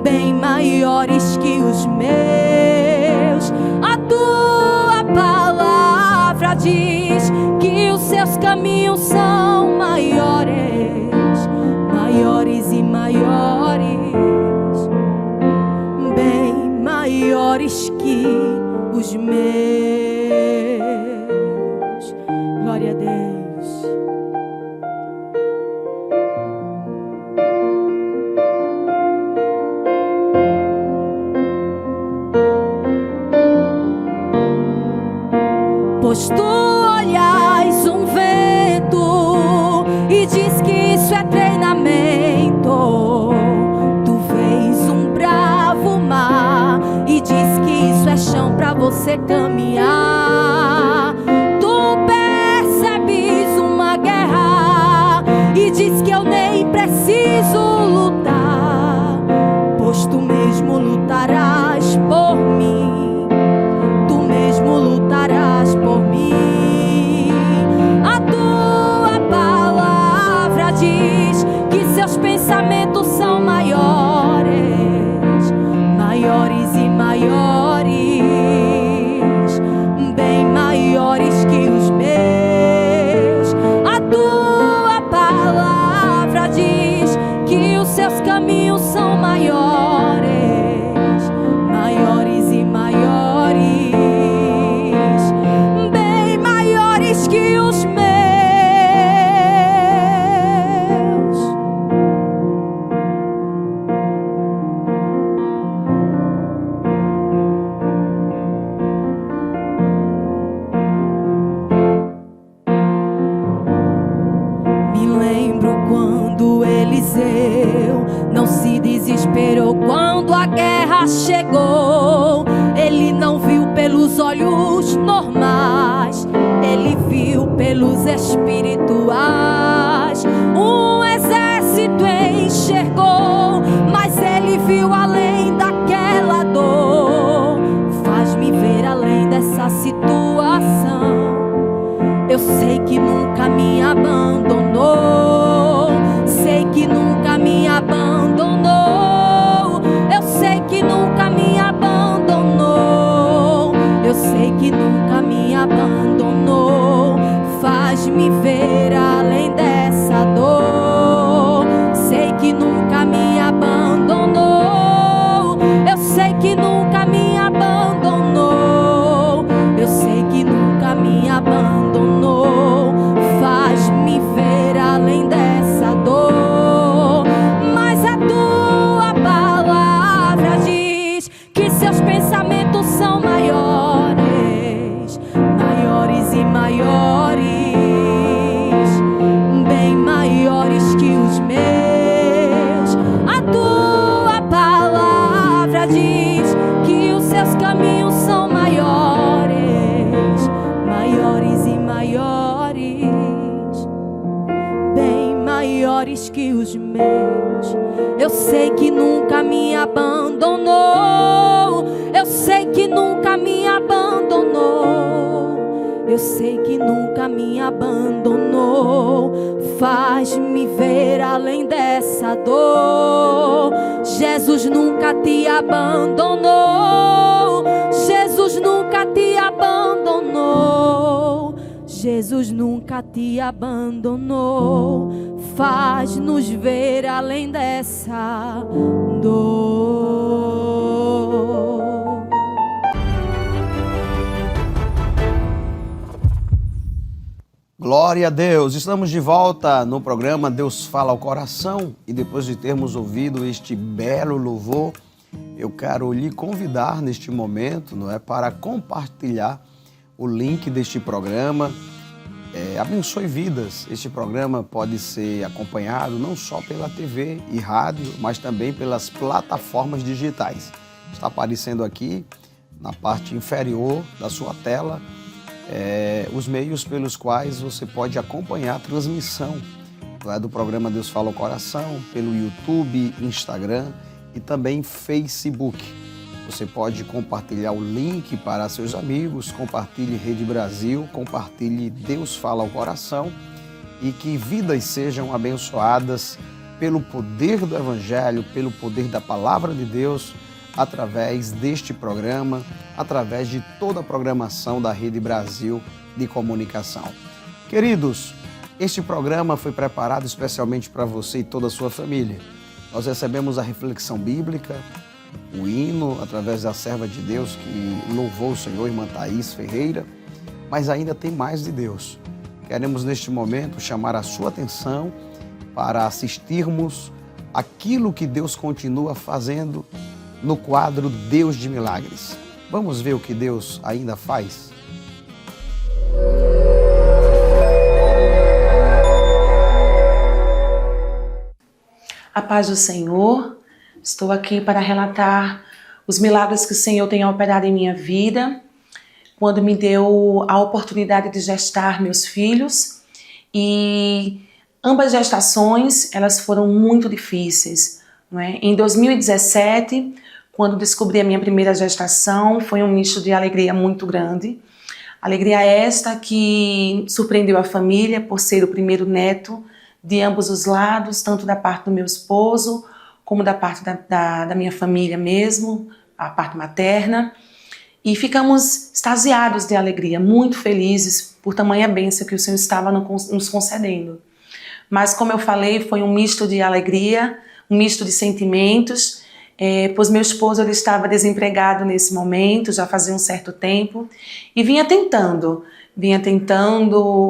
bem maiores que os meus. A tua palavra diz que os seus caminhos são maiores, maiores e maiores, bem maiores que os meus. Glória a Deus. Pois tu olhas um vento e diz que isso é treinamento. Tu vês um bravo mar e diz que isso é chão pra você caminhar. Tu percebes uma guerra e diz que eu nem preciso lutar, pois tu mesmo lutarás por mim. Tu mesmo lutarás por mim. A tua palavra diz que seus pensamentos são maiores, maiores e maiores, bem maiores que os meus. A tua palavra diz que os seus caminhos são maiores, maiores e maiores, bem maiores que os meus. Me lembro quando Eliseu não se desesperou quando a guerra chegou. Ele não viu pelo olhos normais, ele viu pelos espirituais. Um exército enxergou, mas ele viu além daquela dor. Faz-me ver além dessa situação. Eu sei que nunca me abandonou. Sei que nunca me abandonou. Eu sei que nunca me abandonou. Eu sei que nunca me abandonou. Faz-me ver além dessa dor. Sei que nunca me abandonou. Eu sei que nunca me abandonou. Eu sei que nunca me abandonou. Faz-me ver além dessa dor. Mas a tua palavra diz que seus pensamentos são maiores, maiores e maiores, bem maiores que os meus. A tua palavra diz que os seus caminhos são maiores, maiores e maiores, bem maiores que os meus. Eu sei que nunca me abandonou. Eu sei que nunca me abandonou. Eu sei que nunca me abandonou. Faz-me ver além dessa dor. Jesus nunca te abandonou. Jesus nunca te abandonou. Jesus nunca te abandonou. Faz-nos ver além dessa dor. Glória a Deus! Estamos de volta no programa Deus Fala ao Coração, e depois de termos ouvido este belo louvor, eu quero lhe convidar neste momento, para compartilhar o link deste programa. Abençoe vidas. Este programa pode ser acompanhado não só pela TV e rádio, mas também pelas plataformas digitais. Está aparecendo aqui na parte inferior da sua tela os meios pelos quais você pode acompanhar a transmissão do programa Deus Fala ao Coração, pelo YouTube, Instagram e também Facebook. Você pode compartilhar o link para seus amigos, compartilhe Rede Brasil, compartilhe Deus Fala ao Coração, e que vidas sejam abençoadas pelo poder do Evangelho, pelo poder da Palavra de Deus, através deste programa, através de toda a programação da Rede Brasil de Comunicação. Queridos, este programa foi preparado especialmente para você e toda a sua família. Nós recebemos a reflexão bíblica, o hino, através da serva de Deus que louvou o Senhor, irmã Thaís Ferreira, mas ainda tem mais de Deus. Queremos neste momento chamar a sua atenção para assistirmos aquilo que Deus continua fazendo no quadro Deus de Milagres. Vamos ver o que Deus ainda faz? A paz do Senhor. Estou aqui para relatar os milagres que o Senhor tem operado em minha vida, quando me deu a oportunidade de gestar meus filhos. E ambas gestações, elas foram muito difíceis, não é? Em 2017, quando descobri a minha primeira gestação, foi um misto de alegria muito grande. Alegria esta que surpreendeu a família por ser o primeiro neto de ambos os lados, tanto da parte do meu esposo, como da parte da minha família mesmo, a parte materna. E ficamos extasiados de alegria, muito felizes por tamanha bênção que o Senhor estava nos concedendo. Mas, como eu falei, foi um misto de alegria, um misto de sentimentos, pois meu esposo ele estava desempregado nesse momento, já fazia um certo tempo, e vinha tentando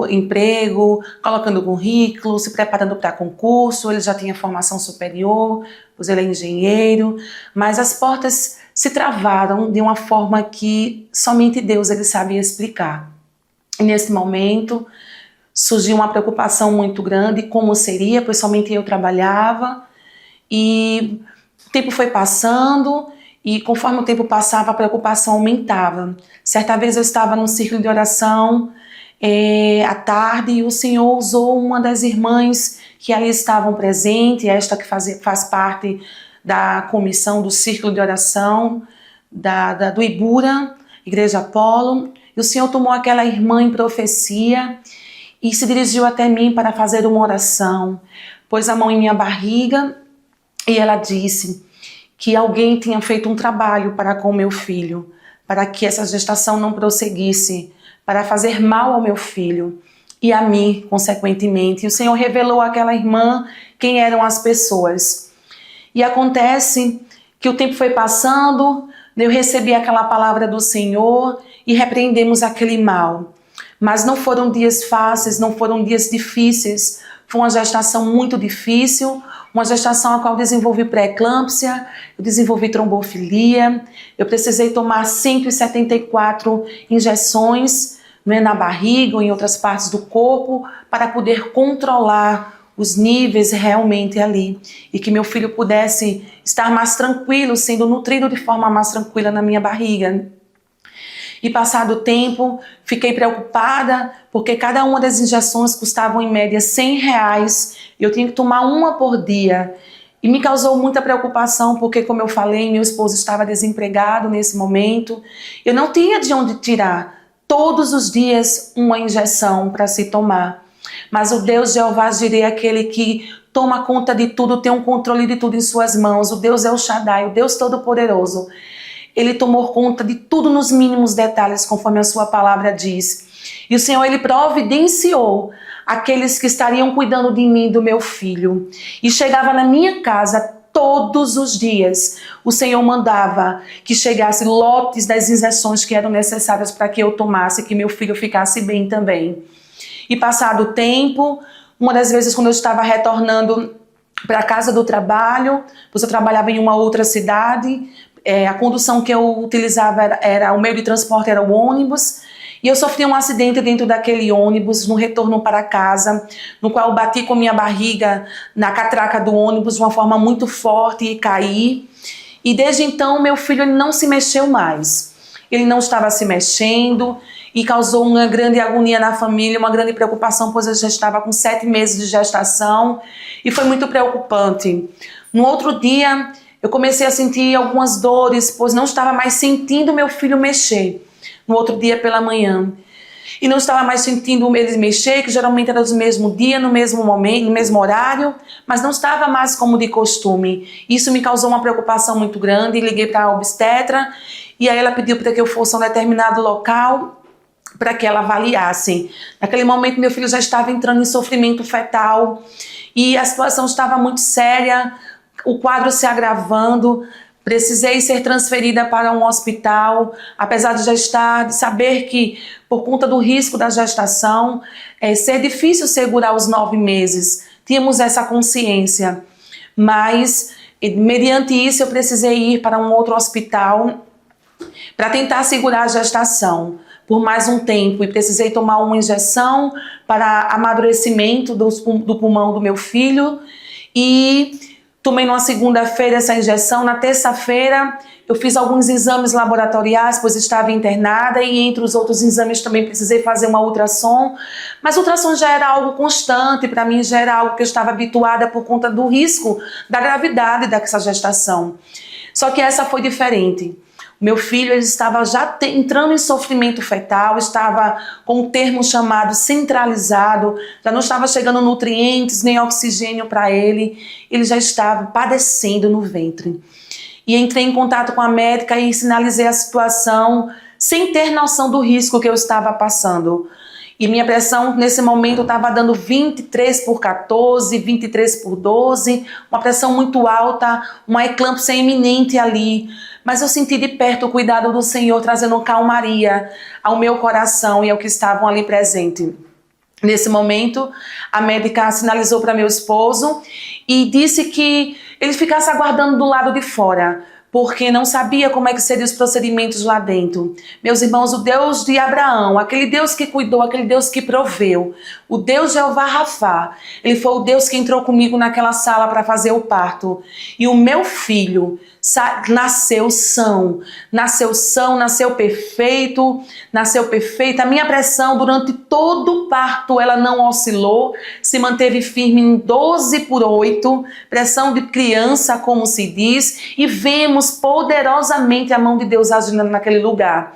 emprego, colocando currículo, se preparando para concurso. Ele já tinha formação superior, pois ele é engenheiro, mas as portas se travaram de uma forma que somente Deus ele sabia explicar. E nesse momento surgiu uma preocupação muito grande, como seria, pois somente eu trabalhava, e o tempo foi passando E conforme o tempo passava, a preocupação aumentava. Certa vez eu estava num círculo de oração à tarde e o Senhor usou uma das irmãs que ali estavam presentes, esta que faz parte da comissão do círculo de oração do Ibura, Igreja Apolo. E o Senhor tomou aquela irmã em profecia e se dirigiu até mim para fazer uma oração. Pôs a mão em minha barriga e ela disse que alguém tinha feito um trabalho para com meu filho, para que essa gestação não prosseguisse, para fazer mal ao meu filho e a mim, consequentemente. E o Senhor revelou àquela irmã quem eram as pessoas. E acontece que o tempo foi passando, eu recebi aquela palavra do Senhor e repreendemos aquele mal. Mas não foram dias fáceis, não foram dias difíceis. Foi uma gestação muito difícil, uma gestação a qual eu desenvolvi pré-eclâmpsia, eu desenvolvi trombofilia, eu precisei tomar 174 injeções, né, na barriga ou em outras partes do corpo para poder controlar os níveis realmente ali e que meu filho pudesse estar mais tranquilo, sendo nutrido de forma mais tranquila na minha barriga. E passado o tempo, fiquei preocupada porque cada uma das injeções custavam em média R$100 e eu tinha que tomar uma por dia. E me causou muita preocupação porque, como eu falei, meu esposo estava desempregado nesse momento. Eu não tinha de onde tirar todos os dias uma injeção para se tomar. Mas o Deus Jeová Jireh, aquele que toma conta de tudo, tem um controle de tudo em suas mãos. O Deus El Shaddai, o Deus Todo-Poderoso. Ele tomou conta de tudo nos mínimos detalhes, conforme a sua palavra diz. E o Senhor, Ele providenciou aqueles que estariam cuidando de mim e do meu filho. E chegava na minha casa todos os dias. O Senhor mandava que chegasse lotes das injeções que eram necessárias para que eu tomasse, que meu filho ficasse bem também. E passado o tempo, uma das vezes quando eu estava retornando para a casa do trabalho, pois eu trabalhava em uma outra cidade, a condução que eu utilizava o meio de transporte era o ônibus, e eu sofri um acidente dentro daquele ônibus, no retorno para casa, no qual eu bati com minha barriga na catraca do ônibus de uma forma muito forte e caí. E desde então meu filho não se mexeu mais. Ele não estava se mexendo e causou uma grande agonia na família, uma grande preocupação, pois eu já estava com 7 meses de gestação e foi muito preocupante. No outro dia, eu comecei a sentir algumas dores, pois não estava mais sentindo meu filho mexer. No outro dia pela manhã. E não estava mais sentindo ele mexer, que geralmente era no mesmo dia, no mesmo momento, no mesmo horário, mas não estava mais como de costume. Isso me causou uma preocupação muito grande. Liguei para a obstetra e aí ela pediu para que eu fosse a um determinado local para que ela avaliasse. Naquele momento meu filho já estava entrando em sofrimento fetal e a situação estava muito séria, o quadro se agravando. Precisei ser transferida para um hospital, apesar de saber que, por conta do risco da gestação, ser difícil segurar os 9 meses. Tínhamos essa consciência, mas, mediante isso, eu precisei ir para um outro hospital para tentar segurar a gestação por mais um tempo. E precisei tomar uma injeção para amadurecimento do pulmão do meu filho e tomei numa segunda-feira essa injeção. Na terça-feira eu fiz alguns exames laboratoriais, pois estava internada, e entre os outros exames também precisei fazer uma ultrassom. Mas ultrassom já era algo constante, para mim já era algo que eu estava habituada por conta do risco da gravidade dessa gestação. Só que essa foi diferente. Meu filho ele estava já entrando em sofrimento fetal, estava com um termo chamado centralizado, já não estava chegando nutrientes nem oxigênio para ele, ele já estava padecendo no ventre. E entrei em contato com a médica e sinalizei a situação sem ter noção do risco que eu estava passando. E minha pressão nesse momento estava dando 23/14, 23/12, uma pressão muito alta, uma eclâmpsia iminente ali. Mas eu senti de perto o cuidado do Senhor trazendo calmaria ao meu coração e ao que estavam ali presentes. Nesse momento, a médica sinalizou para meu esposo e disse que ele ficasse aguardando do lado de fora, porque não sabia como é que seriam os procedimentos lá dentro. Meus irmãos, o Deus de Abraão, aquele Deus que cuidou, aquele Deus que proveu, o Deus Jeová Rafá, ele foi o Deus que entrou comigo naquela sala para fazer o parto. E o meu filho nasceu são, nasceu perfeita. A minha pressão durante todo o parto, ela não oscilou, se manteve firme em 12/8, pressão de criança, como se diz, e vemos poderosamente a mão de Deus agindo naquele lugar.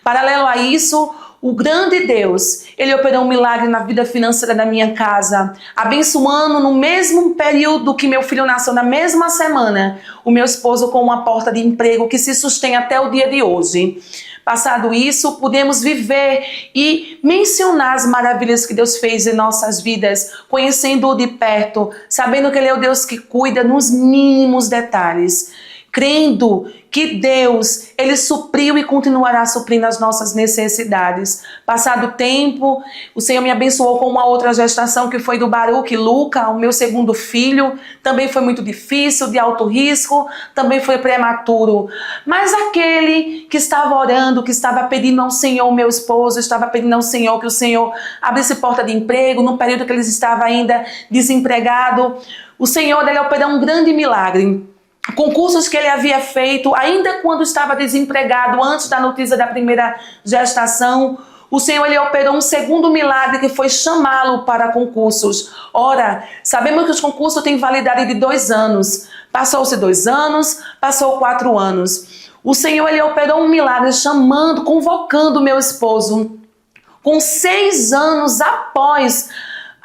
Paralelo a isso, o grande Deus, Ele operou um milagre na vida financeira da minha casa, abençoando no mesmo período que meu filho nasceu, na mesma semana, o meu esposo com uma porta de emprego que se sustém até o dia de hoje. Passado isso, podemos viver e mencionar as maravilhas que Deus fez em nossas vidas, conhecendo-o de perto, sabendo que Ele é o Deus que cuida nos mínimos detalhes, crendo que Deus, Ele supriu e continuará suprindo as nossas necessidades. Passado o tempo, o Senhor me abençoou com uma outra gestação que foi do Baruque Luca, o meu segundo filho. Também foi muito difícil, de alto risco, também foi prematuro. Mas aquele que estava orando, que estava pedindo ao Senhor, meu esposo, estava pedindo ao Senhor que o Senhor abrisse porta de emprego, no período que ele estava ainda desempregado, o Senhor, Ele operou um grande milagre. Concursos que ele havia feito, ainda quando estava desempregado, antes da notícia da primeira gestação, o Senhor, Ele operou um segundo milagre, que foi chamá-lo para concursos. Ora, sabemos que os concursos têm validade de 2 anos. Passou-se 2 anos, passou 4 anos. O Senhor, Ele operou um milagre chamando, convocando meu esposo, com 6 anos após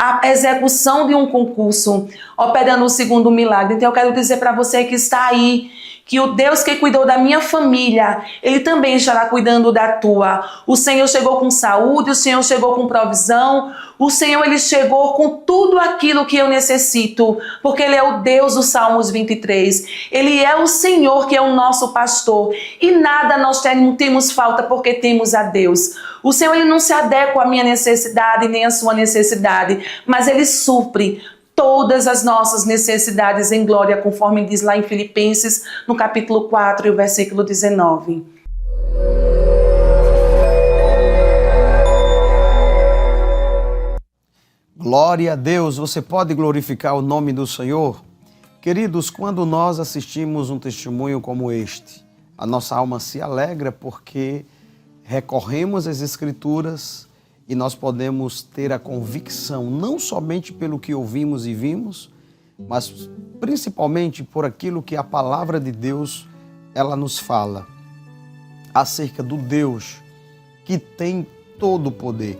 a execução de um concurso, operando o segundo milagre. Então eu quero dizer para você que está aí, que o Deus que cuidou da minha família, Ele também estará cuidando da tua. O Senhor chegou com saúde, o Senhor chegou com provisão, o Senhor, Ele chegou com tudo aquilo que eu necessito, porque Ele é o Deus dos Salmos 23. Ele é o Senhor que é o nosso pastor, e nada nós temos falta porque temos a Deus. O Senhor, Ele não se adequa à minha necessidade nem à sua necessidade, mas Ele supre todas as nossas necessidades em glória, conforme diz lá em Filipenses, no capítulo 4 e o versículo 19. Glória a Deus, você pode glorificar o nome do Senhor? Queridos, quando nós assistimos um testemunho como este, a nossa alma se alegra porque recorremos às Escrituras e nós podemos ter a convicção, não somente pelo que ouvimos e vimos, mas principalmente por aquilo que a palavra de Deus, ela nos fala acerca do Deus que tem todo o poder.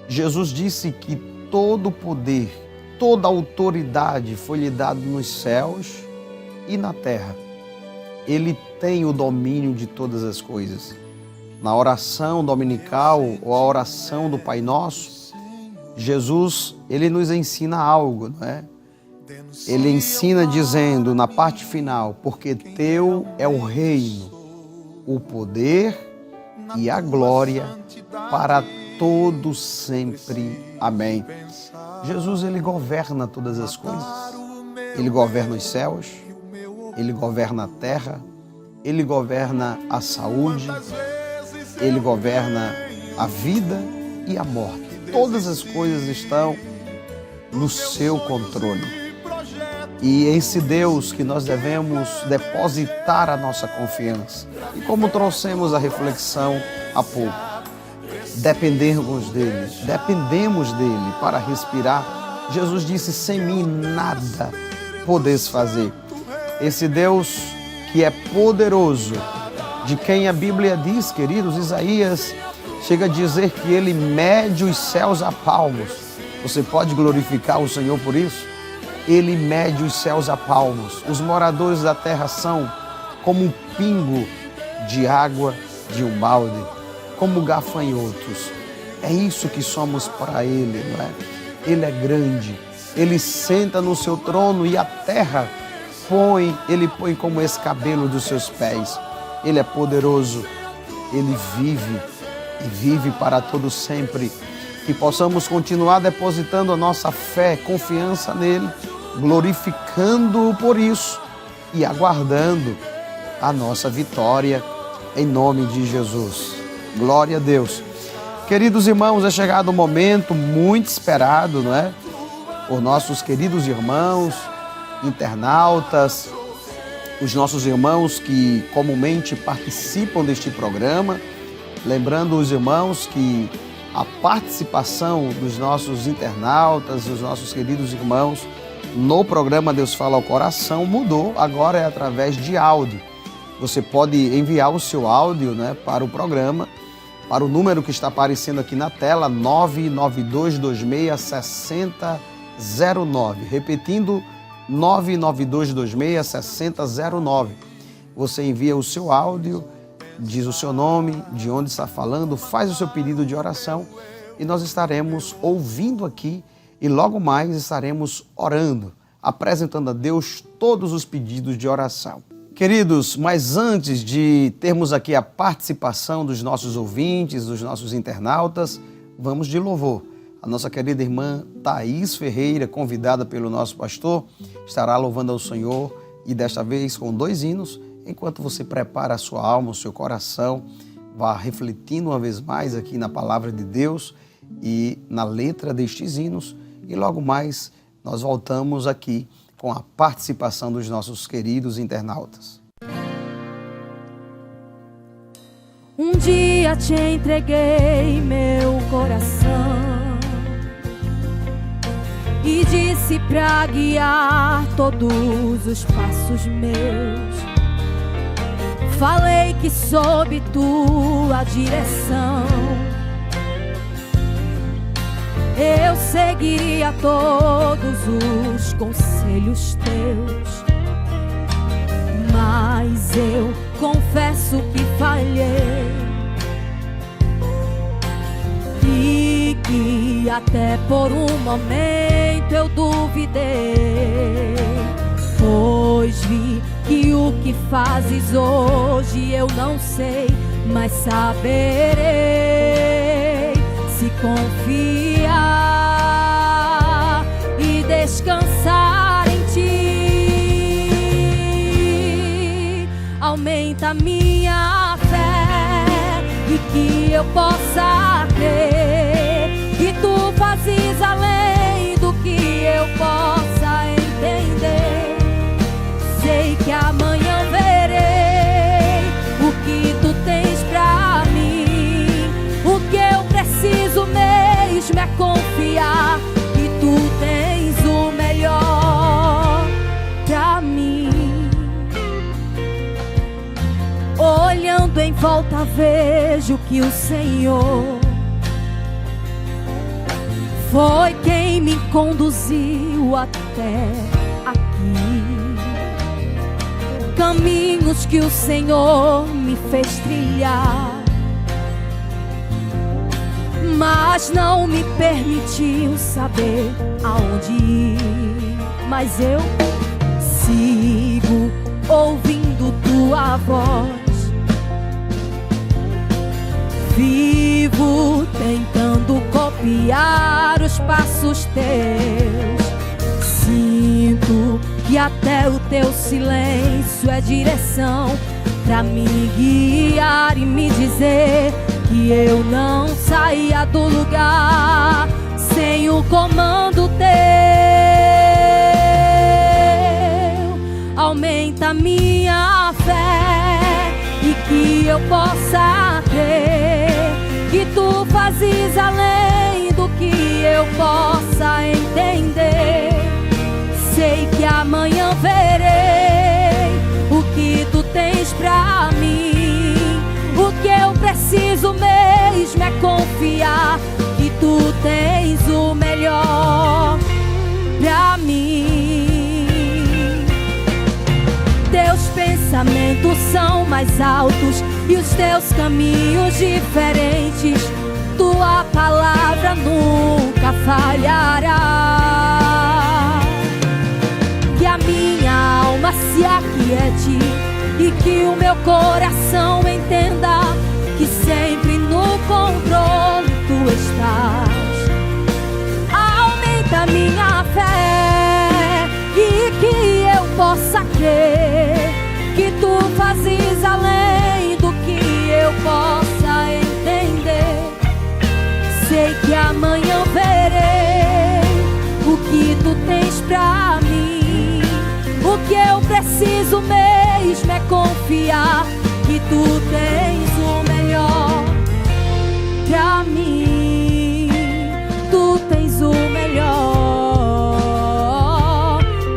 Jesus disse que todo o poder, toda a autoridade foi lhe dado nos céus e na terra. Ele tem o domínio de todas as coisas. Na oração dominical ou a oração do Pai Nosso, Jesus, Ele nos ensina algo, não é? Ele ensina dizendo na parte final, porque teu é o reino, o poder e a glória para todos sempre. Amém. Jesus, Ele governa todas as coisas. Ele governa os céus, Ele governa a terra, Ele governa a saúde, Ele governa a vida e a morte. Todas as coisas estão no seu controle. E é esse Deus que nós devemos depositar a nossa confiança. E como trouxemos a reflexão há pouco, dependemos dele para respirar. Jesus disse, sem mim nada podes fazer. Esse Deus que é poderoso, de quem a Bíblia diz, queridos, Isaías chega a dizer que Ele mede os céus a palmos. Você pode glorificar o Senhor por isso? Ele mede os céus a palmos. Os moradores da terra são como um pingo de água de um balde, como gafanhotos. É isso que somos para Ele, não é? Ele é grande, Ele senta no seu trono e a terra Ele põe como escabelo dos seus pés. Ele é poderoso, Ele vive e vive para todo sempre. Que possamos continuar depositando a nossa fé, confiança nele, glorificando-o por isso e aguardando a nossa vitória em nome de Jesus. Glória a Deus. Queridos irmãos, é chegado um momento muito esperado, não é? Por nossos queridos irmãos, internautas, os nossos irmãos que comumente participam deste programa. Lembrando os irmãos que a participação dos nossos internautas, dos nossos queridos irmãos no programa Deus Fala ao Coração mudou, agora é através de áudio. Você pode enviar o seu áudio, para o programa, para o número que está aparecendo aqui na tela, 992266009. Repetindo, 992266009. Você envia o seu áudio, diz o seu nome, de onde está falando, faz o seu pedido de oração e nós estaremos ouvindo aqui e logo mais estaremos orando, apresentando a Deus todos os pedidos de oração. Queridos, mas antes de termos aqui a participação dos nossos ouvintes, dos nossos internautas, vamos de louvor. A nossa querida irmã Thaís Ferreira, convidada pelo nosso pastor, estará louvando ao Senhor e desta vez com 2 hinos. Enquanto você prepara a sua alma, o seu coração, vá refletindo uma vez mais aqui na palavra de Deus e na letra destes hinos. E logo mais nós voltamos aqui com a participação dos nossos queridos internautas. Um dia te entreguei meu coração e disse pra guiar todos os passos meus. Falei que sob tua direção eu seguiria todos os conselhos teus, mas eu confesso que falhei e que até por um momento eu duvidei, pois vi que o que fazes hoje eu não sei, mas saberei se confiar e descansar em ti. Aumenta minha fé e que eu possa crer que tu fazes além do que eu possa entender. Sei que amanhã verei o que tu tens pra mim. O que eu preciso mesmo é confiar que tu tens o melhor pra mim. Olhando em volta vejo que o Senhor foi quem me conduziu até aqui. Caminhos que o Senhor me fez trilhar, mas não me permitiu saber aonde ir. Mas eu sigo ouvindo tua voz, vivo tentando copiar os passos teus. Sinto que até o teu silêncio é direção pra me guiar e me dizer que eu não saía do lugar sem o comando teu. Aumenta minha fé e que eu possa crer que tu fazes além do que eu possa entender. Sei que amanhã verei o que tu tens pra mim. O que eu preciso mesmo é confiar que tu tens o melhor pra mim. Teus pensamentos são mais altos e os teus caminhos diferentes. Tua palavra nunca falhará. Que a minha alma se aquiete e que o meu coração entenda que sempre no controle tu estás. Aumenta minha fé e que eu possa crer que tu fazes além do que eu possa entender. Sei que amanhã verei o que tu tens pra mim. O que eu preciso mesmo mesmo é confiar que tu tens o melhor pra mim. Tu tens o melhor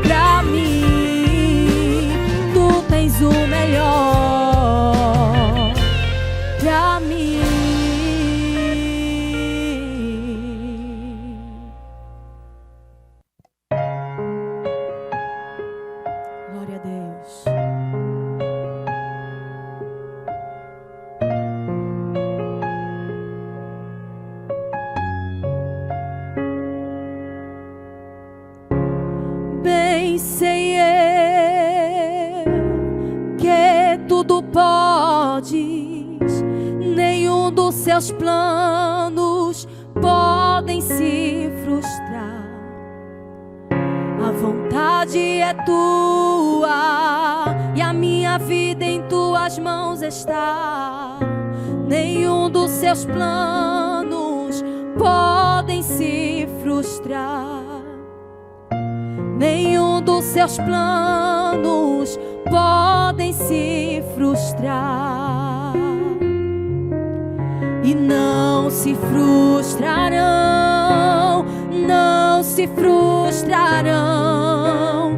pra mim. Tu tens o melhor pra mim. Glória a Deus. Bem sei eu que tudo podes, nenhum dos seus planos podem se frustrar. A vontade é tua e a minha vida em tuas mãos está. Nenhum dos seus planos podem se frustrar. Nenhum dos seus planos podem se frustrar. E não se frustrarão, não se frustrarão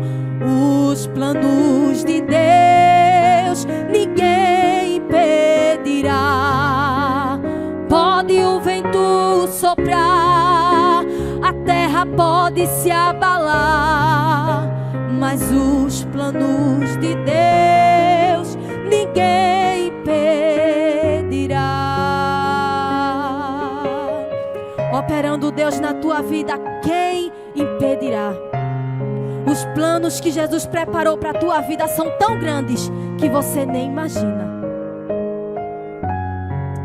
os planos de Deus, ninguém impedirá. Pode o vento soprar, a terra pode se abalar, mas os planos de Deus ninguém impedirá. Operando Deus na tua vida, quem impedirá? Os planos que Jesus preparou para a tua vida são tão grandes que você nem imagina.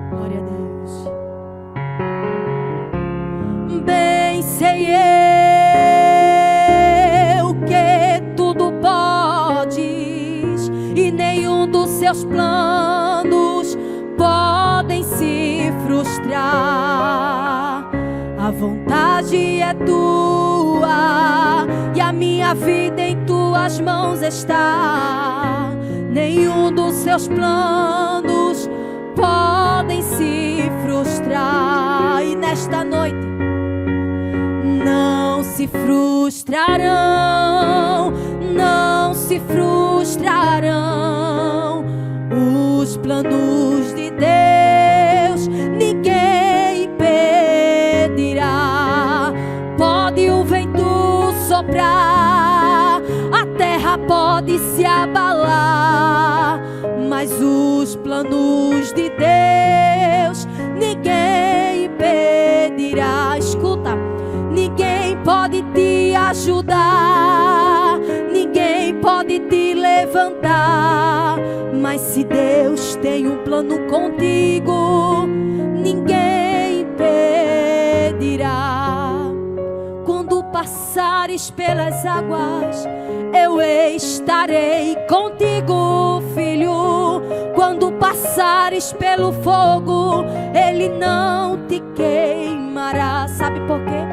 Glória a Deus. Bem sei eu que tudo podes e nenhum dos seus planos podem se frustrar. A vontade é tua e a minha vida em tuas mãos está. Nenhum dos seus planos podem se frustrar. E nesta noite não se frustrarão, não se frustrarão os planos de Deus, ninguém impedirá. Pode o vento soprar, a terra pode se abalar, mas os planos de Deus ninguém impedirá. Escuta, ninguém pode te ajudar, ninguém pode te levantar, mas se Deus tem um plano contigo, ninguém impedirá. Quando passares pelas águas, eu estarei contigo, filho. Quando passares pelo fogo, ele não te queimará. Sabe por quê?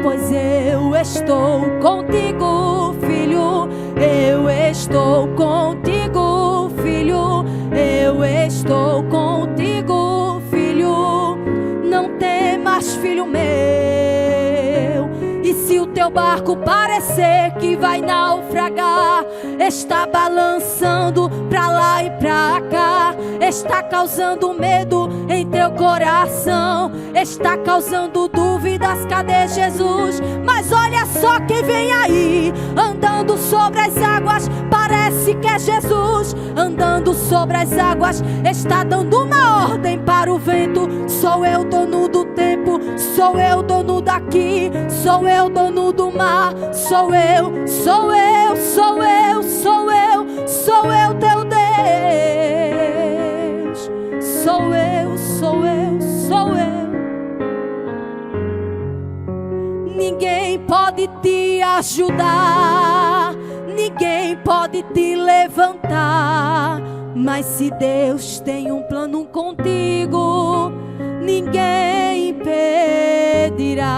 Pois eu estou contigo, filho. Eu estou contigo, filho. Eu estou contigo, filho. Não temas, filho meu. E se o teu barco parecer que vai naufragar, está balançando pra lá e pra cá, está causando medo em teu coração, está causando dúvidas, cadê Jesus? Mas olha só quem vem aí, andando sobre as águas, parece que é Jesus. Andando sobre as águas, está dando uma ordem para o vento. Sou eu dono do tempo, sou eu dono daqui, sou eu dono do mar. Sou eu, sou eu, sou eu, sou eu, sou eu teu Deus. Sou eu, sou eu, sou eu. Ninguém pode te ajudar, ninguém pode te levantar, mas se Deus tem um plano contigo, ninguém impedirá.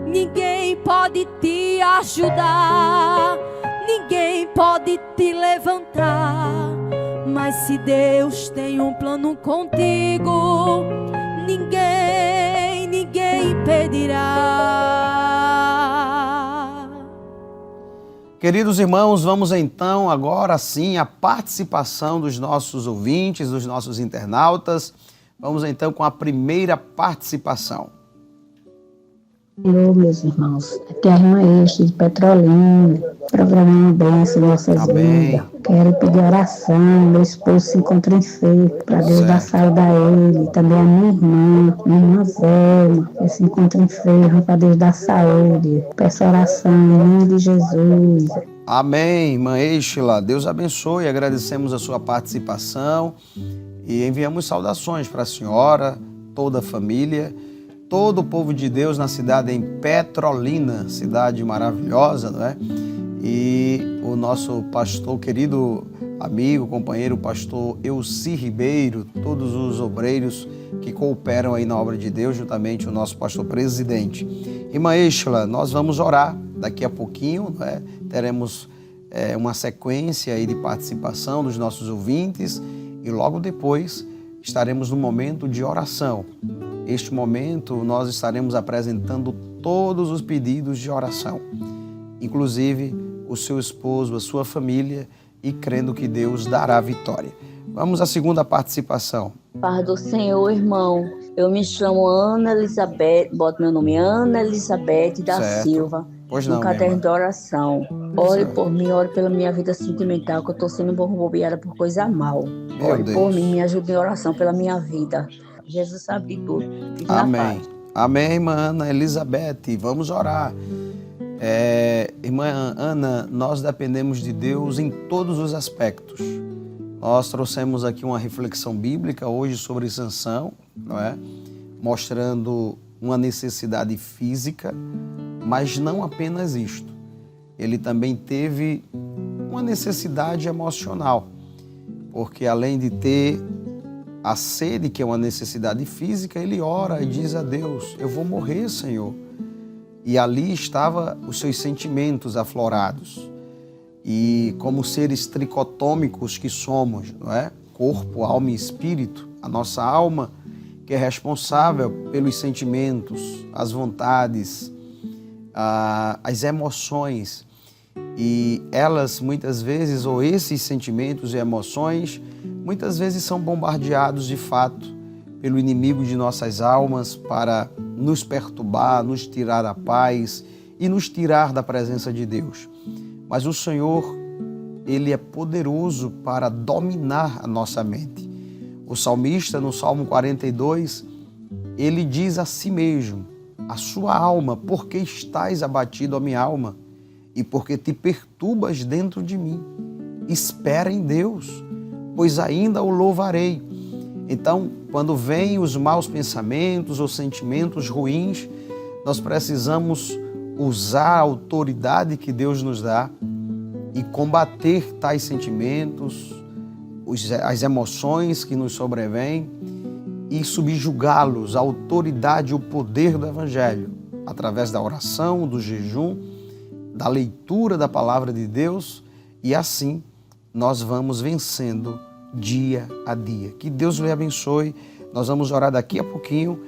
Ninguém pode te ajudar, ninguém pode te levantar, Mas se Deus tem um plano contigo, ninguém impedirá. Queridos irmãos, vamos então agora sim à participação dos nossos ouvintes, dos nossos internautas. Vamos então com a primeira participação. Alô, meus irmãos, aqui é a irmã Este de Petrolina, programa uma bênção em nossas vidas. Quero pedir oração, meu esposo se encontra enfermo, para Deus dar saúde a ele, também a minha irmã Velma, que se encontra enferma, para Deus dar saúde. Peço oração em nome de Jesus. Amém, irmã Estela, Deus abençoe, agradecemos a sua participação e enviamos saudações para a senhora, toda a família, todo o povo de Deus na cidade em Petrolina, cidade maravilhosa, não é? E o nosso pastor, querido amigo, companheiro, pastor Elci Ribeiro, todos os obreiros que cooperam aí na obra de Deus, juntamente o nosso pastor presidente. Irmã Estela, nós vamos orar daqui a pouquinho, não é? Teremos uma sequência aí de participação dos nossos ouvintes e logo depois estaremos no momento de oração. Este momento nós estaremos apresentando todos os pedidos de oração, inclusive o seu esposo, a sua família, e crendo que Deus dará vitória. Vamos à segunda participação. Paz do Senhor, irmão. Eu me chamo Ana Elizabeth, boto meu nome Ana Elizabeth da Silva, no caderno de oração. Ore por mim, ore pela minha vida sentimental, que eu estou sendo bobeada por coisa mal. Ore por mim, me ajude em oração pela minha vida. Jesus sabe de tudo. Fique Amém. Amém, irmã Ana Elizabeth. Vamos orar. Irmã Ana, nós dependemos de Deus em todos os aspectos. Nós trouxemos aqui uma reflexão bíblica hoje sobre Sansão, não é? Mostrando uma necessidade física, mas não apenas isto. Ele também teve uma necessidade emocional, porque além de ter a sede, que é uma necessidade física, ele ora e diz a Deus: eu vou morrer, Senhor. E ali estavam os seus sentimentos aflorados. E como seres tricotômicos que somos, não é? Corpo, alma e espírito, a nossa alma, que é responsável pelos sentimentos, as vontades, as emoções. E elas muitas vezes, ou esses sentimentos e emoções, muitas vezes são bombardeados de fato pelo inimigo de nossas almas para nos perturbar, nos tirar a paz e nos tirar da presença de Deus. Mas o Senhor, Ele é poderoso para dominar a nossa mente. O salmista, no Salmo 42, ele diz a si mesmo: a sua alma, por que estás abatido, a minha alma? E porque te perturbas dentro de mim? Espera em Deus, pois ainda o louvarei. Então, quando vêm os maus pensamentos ou sentimentos ruins, nós precisamos usar a autoridade que Deus nos dá e combater tais sentimentos, as emoções que nos sobrevêm e subjugá-los à autoridade e o poder do Evangelho, através da oração, do jejum, da leitura da palavra de Deus, e assim nós vamos vencendo dia a dia. Que Deus lhe abençoe. Nós vamos orar daqui a pouquinho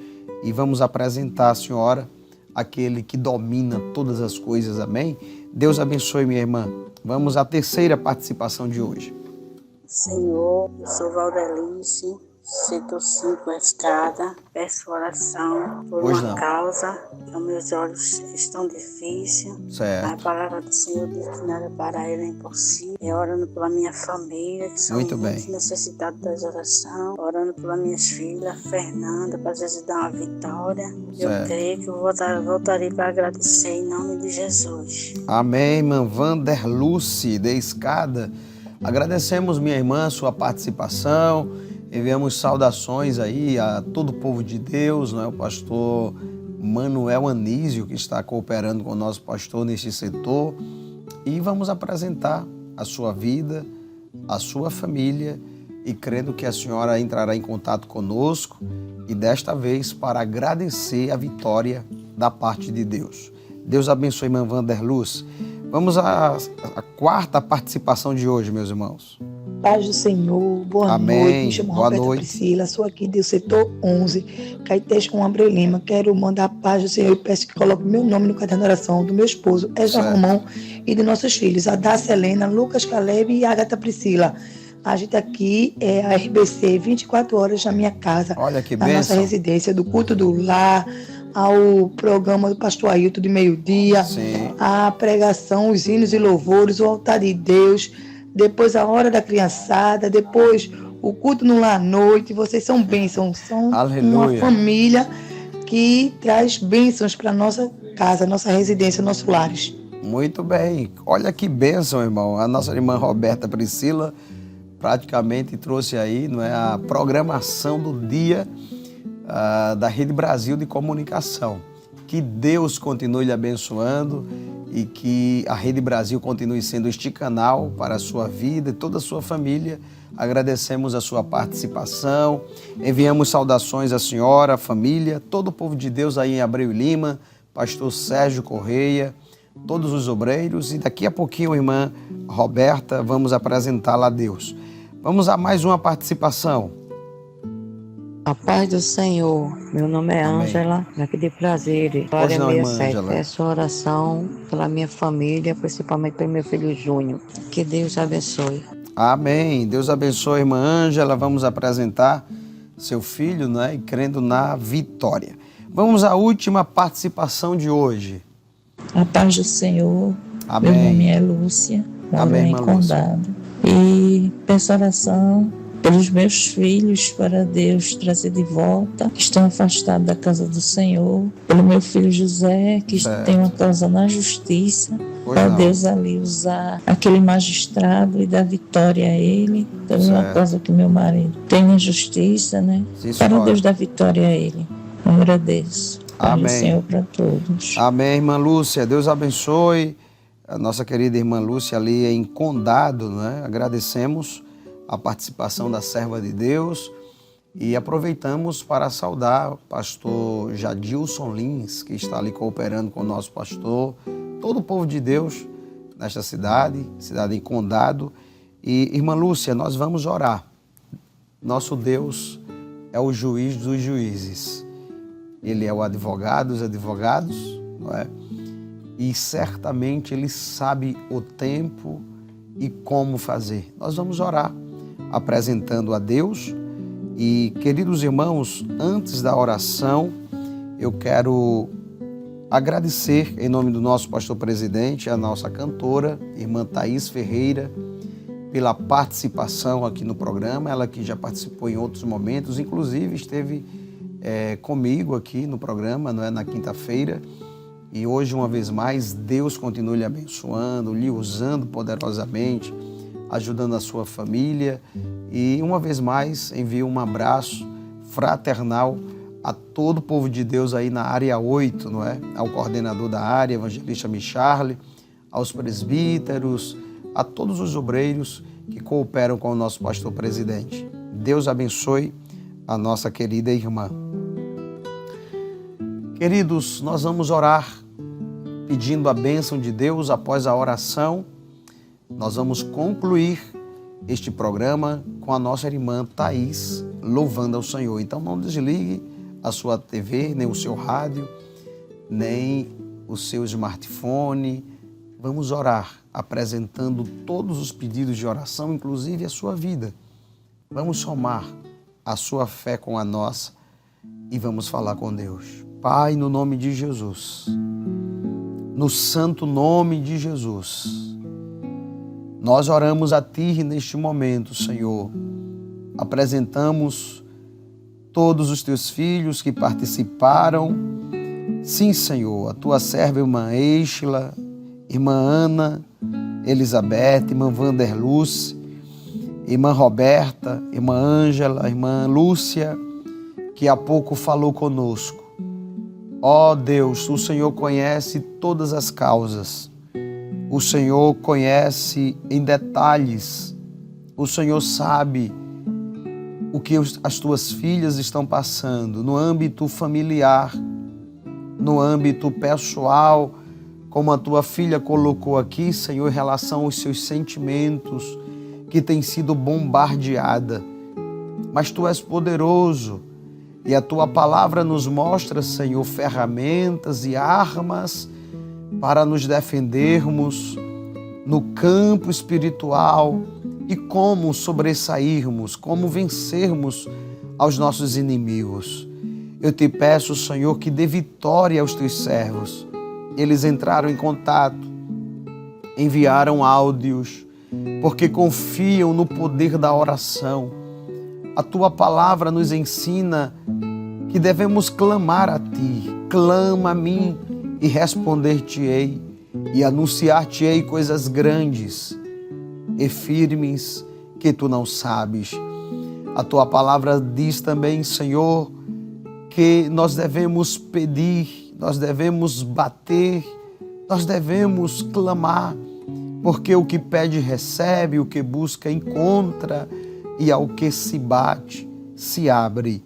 e vamos apresentar a senhora aquele que domina todas as coisas. Amém? Deus abençoe, minha irmã. Vamos à terceira participação de hoje. Senhor, eu sou Valdelice, setor 5, a escada, peço oração por uma causa, que os meus olhos estão difíceis. A palavra do Senhor diz que nada para Ele é impossível. Orando pela minha família, que são muito necessitados das orações, orando pelas minhas filhas, Fernanda, para Jesus dar uma vitória. Eu creio que eu voltarei para agradecer em nome de Jesus. Amém, irmã Vanderluce, de escada. Agradecemos, minha irmã, sua participação. Enviamos saudações aí a todo o povo de Deus, não é? O pastor Manuel Anísio, que está cooperando com o nosso pastor neste setor. E vamos apresentar a sua vida, a sua família, e crendo que a senhora entrará em contato conosco, e desta vez para agradecer a vitória da parte de Deus. Deus abençoe, irmã Vanderluz. Vamos à quarta participação de hoje, meus irmãos. paz do Senhor, boa Amém. noite, me chamo Roberta Priscila, sou aqui do setor 11, Caetés com Abreu Lima, quero mandar a paz do Senhor e peço que coloque meu nome no caderno de oração do meu esposo, Ezra Romão, e de nossos filhos, Adácia Helena, Lucas Caleb e Agatha Priscila. A gente aqui é a RBC, 24 horas na minha casa, olha que na bênção. Nossa residência, do culto do lar, ao programa do pastor Ailton de meio-dia, a pregação, os hinos e louvores, o altar de Deus, depois a hora da criançada, depois o culto no lar à noite. Vocês são bênçãos, são uma família que traz bênçãos para nossa casa, nossa residência, nossos lares. Muito bem, olha que bênção, irmão. A nossa irmã Roberta Priscila praticamente trouxe aí, não é, a programação do dia da Rede Brasil de Comunicação. Que Deus continue lhe abençoando e que a Rede Brasil continue sendo este canal para a sua vida e toda a sua família. Agradecemos a sua participação, enviamos saudações à senhora, à família, todo o povo de Deus aí em Abreu Lima, pastor Sérgio Correia, todos os obreiros, e daqui a pouquinho, irmã Roberta, vamos apresentá-la a Deus. Vamos a mais uma participação. A paz do Senhor, meu nome é Ângela, daqui de Prazeres, Glória 67. Peço oração pela minha família, principalmente pelo meu filho Júnior. Que Deus abençoe. Amém. Deus abençoe, irmã Ângela. Vamos apresentar seu filho, né, e crendo na vitória. Vamos à última participação de hoje. A paz do Senhor. Amém. Meu nome é Lúcia, moro em Condado. E peço oração pelos meus filhos, para Deus trazer de volta, que estão afastados da casa do Senhor, pelo meu filho José, que tem uma causa na justiça, para Deus ali usar aquele magistrado e dar vitória a ele, pela uma causa que meu marido tem na justiça, né? Para Deus dar vitória a ele. Eu agradeço. Amém. Senhor, para todos. Amém, irmã Lúcia. Deus abençoe a nossa querida irmã Lúcia ali em Condado, né? Agradecemos a participação da serva de Deus e aproveitamos para saudar o pastor Jadilson Lins, que está ali cooperando com o nosso pastor, todo o povo de Deus nesta cidade em Condado. E, irmã Lúcia, nós vamos orar. Nosso Deus é o juiz dos juízes. Ele é o advogado dos advogados, não é? E certamente Ele sabe o tempo e como fazer. Nós vamos orar apresentando a Deus. E, queridos irmãos, antes da oração, eu quero agradecer em nome do nosso pastor presidente, a nossa cantora, irmã Thaís Ferreira, pela participação aqui no programa. Ela que já participou em outros momentos, inclusive esteve comigo aqui no programa, não é, na quinta-feira. E hoje, uma vez mais, Deus continue lhe abençoando, lhe usando poderosamente, ajudando a sua família. E, uma vez mais, envio um abraço fraternal a todo o povo de Deus aí na área 8, não é? Ao coordenador da área, evangelista Micharle, aos presbíteros, a todos os obreiros que cooperam com o nosso pastor presidente. Deus abençoe a nossa querida irmã. Queridos, nós vamos orar pedindo a bênção de Deus. Após a oração, nós vamos concluir este programa com a nossa irmã Thaís louvando ao Senhor. Então não desligue a sua TV, nem o seu rádio, nem o seu smartphone. Vamos orar apresentando todos os pedidos de oração, inclusive a sua vida. Vamos somar a sua fé com a nossa e vamos falar com Deus. Pai, no nome de Jesus, no santo nome de Jesus, nós oramos a Ti neste momento, Senhor. Apresentamos todos os Teus filhos que participaram. Sim, Senhor, a Tua serva, irmã Eixla, irmã Ana, Elizabeth, irmã Vanderluce, irmã Roberta, irmã Ângela, irmã Lúcia, que há pouco falou conosco. Ó Deus, o Senhor conhece todas as causas. O Senhor conhece em detalhes. O Senhor sabe o que as tuas filhas estão passando no âmbito familiar, no âmbito pessoal, como a tua filha colocou aqui, Senhor, em relação aos seus sentimentos, que tem sido bombardeada. Mas Tu és poderoso e a Tua palavra nos mostra, Senhor, ferramentas e armas para nos defendermos no campo espiritual e como sobressairmos, como vencermos aos nossos inimigos. Eu Te peço, Senhor, que dê vitória aos Teus servos. Eles entraram em contato, enviaram áudios, porque confiam no poder da oração. A Tua palavra nos ensina que devemos clamar a Ti. Clama a mim e responder-te-ei, e anunciar-te-ei coisas grandes e firmes que Tu não sabes. A Tua palavra diz também, Senhor, que nós devemos pedir, nós devemos bater, nós devemos clamar, porque o que pede recebe, o que busca encontra, e ao que se bate, se abre.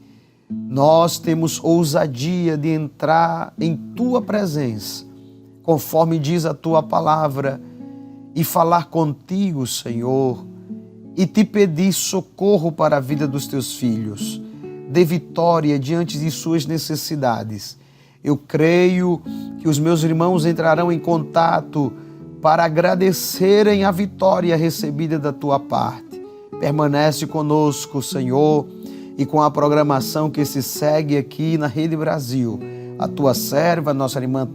Nós temos ousadia de entrar em Tua presença, conforme diz a Tua palavra, e falar contigo, Senhor, e Te pedir socorro para a vida dos Teus filhos. Dê vitória diante de suas necessidades. Eu creio que os meus irmãos entrarão em contato para agradecerem a vitória recebida da Tua parte. Permanece conosco, Senhor, e com a programação que se segue aqui na Rede Brasil. A Tua serva, nossa irmã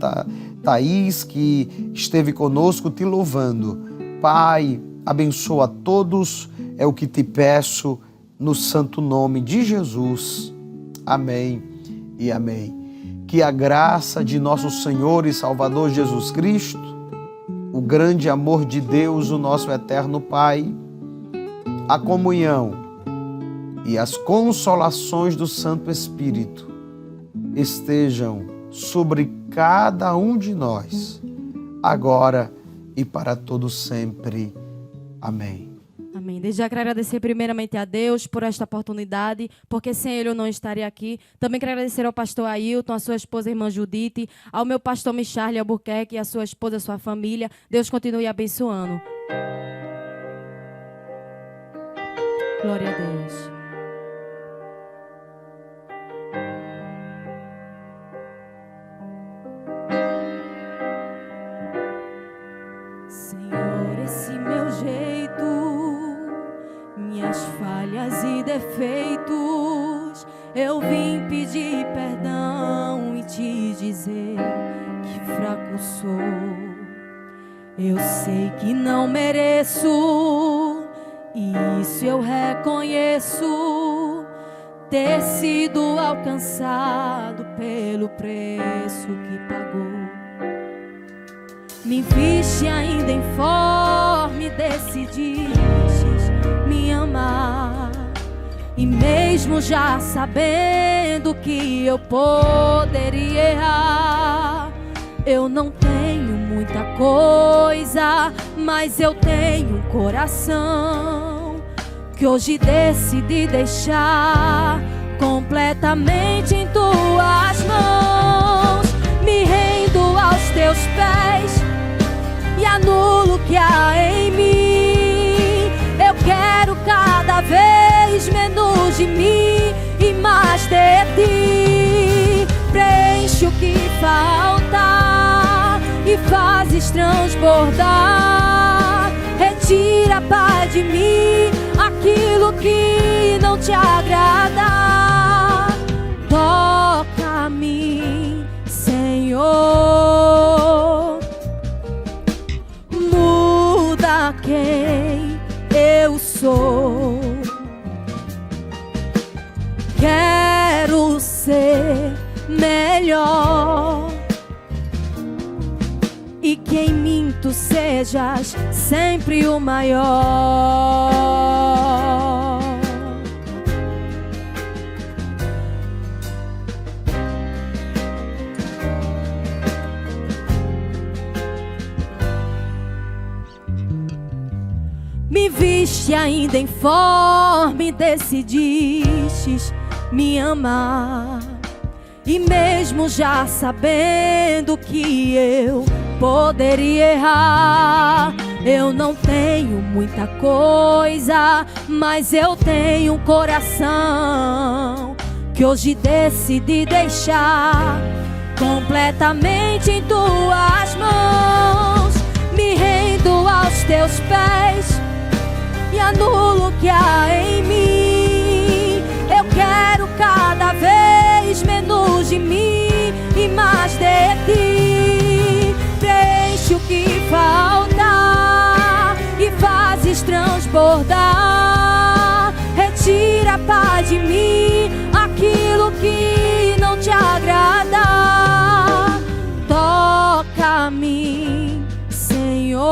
Thaís, que esteve conosco te louvando. Pai, abençoa a todos, é o que Te peço, no santo nome de Jesus. Amém e amém. Que a graça de nosso Senhor e Salvador Jesus Cristo, o grande amor de Deus, o nosso eterno Pai, a comunhão e as consolações do Santo Espírito estejam sobre cada um de nós, agora e para todo sempre. Amém. Amém. Desde já quero agradecer primeiramente a Deus por esta oportunidade, porque sem Ele eu não estaria aqui. Também quero agradecer ao pastor Ailton, a sua esposa, a irmã Judite, ao meu pastor Micharle Albuquerque, a sua esposa, a sua família. Deus continue abençoando. Glória a Deus. Senhor, esse meu jeito, minhas falhas e defeitos, eu vim pedir perdão e Te dizer que fraco sou. Eu sei que não mereço, isso eu reconheço, ter sido alcançado pelo preço que pagou. Me viste ainda informe, decidistes me amar, e mesmo já sabendo que eu poderia errar, eu não tenho muita coisa, mas eu tenho um coração que hoje decidi deixar completamente em Tuas mãos. Me rendo aos Teus pés e anulo o que há em mim. Eu quero cada vez menos de mim e mais de Ti. Preenche o que falta e fazes transbordar. Retira, Pai, de mim aquilo que não Te agrada. Toca-me, Senhor, muda quem eu sou. Quero ser melhor e que em mim Tu sejas sempre o maior. Me viste ainda informe, decidistes me amar, e mesmo já sabendo que eu poderia errar, Eu não tenho muita coisa, mas eu tenho um coração que hoje decidi deixar completamente em tuas mãos. Me rendo aos teus pés e anulo o que há em mim. Eu quero cada vez menos de mim e mais de ti. Preenche o que falta e fazes transbordar. Retira a paz de mim, aquilo que não te agrada. Toca-me, Senhor.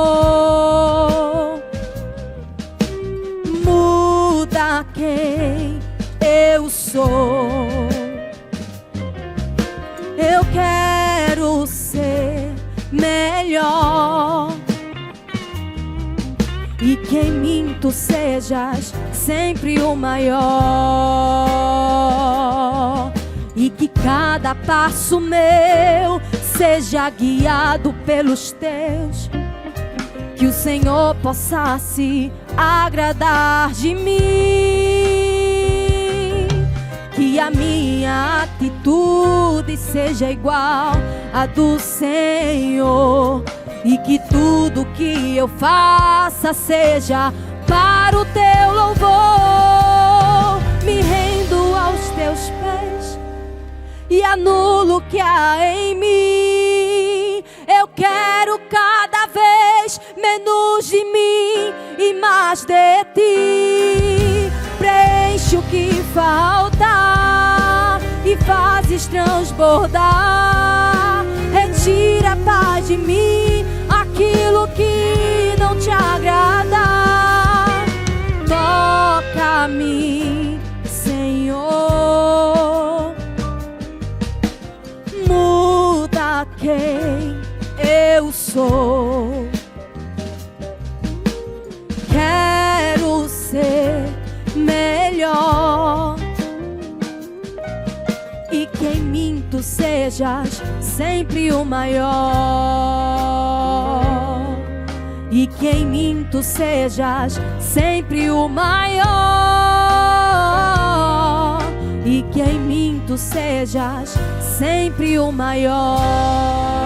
Muda quem eu sou. Eu quero ser melhor e que em mim tu sejas sempre o maior, e que cada passo meu seja guiado pelos teus, que o Senhor possa se agradar de mim, que a minha atitude seja igual à do Senhor, e que tudo que eu faça seja para o teu louvor. Me rendo aos teus pés e anulo o que há em mim. Eu quero cada vez menos de mim e mais de ti. Preenche o que falta e fazes transbordar. Retira a paz de mim, aquilo que não te agrada. Toca-me, Senhor. Muda quem eu sou. Quero ser melhor e que em mim tu sejas sempre o maior, e que em mim tu sejas sempre o maior, e que em mim tu sejas sempre o maior.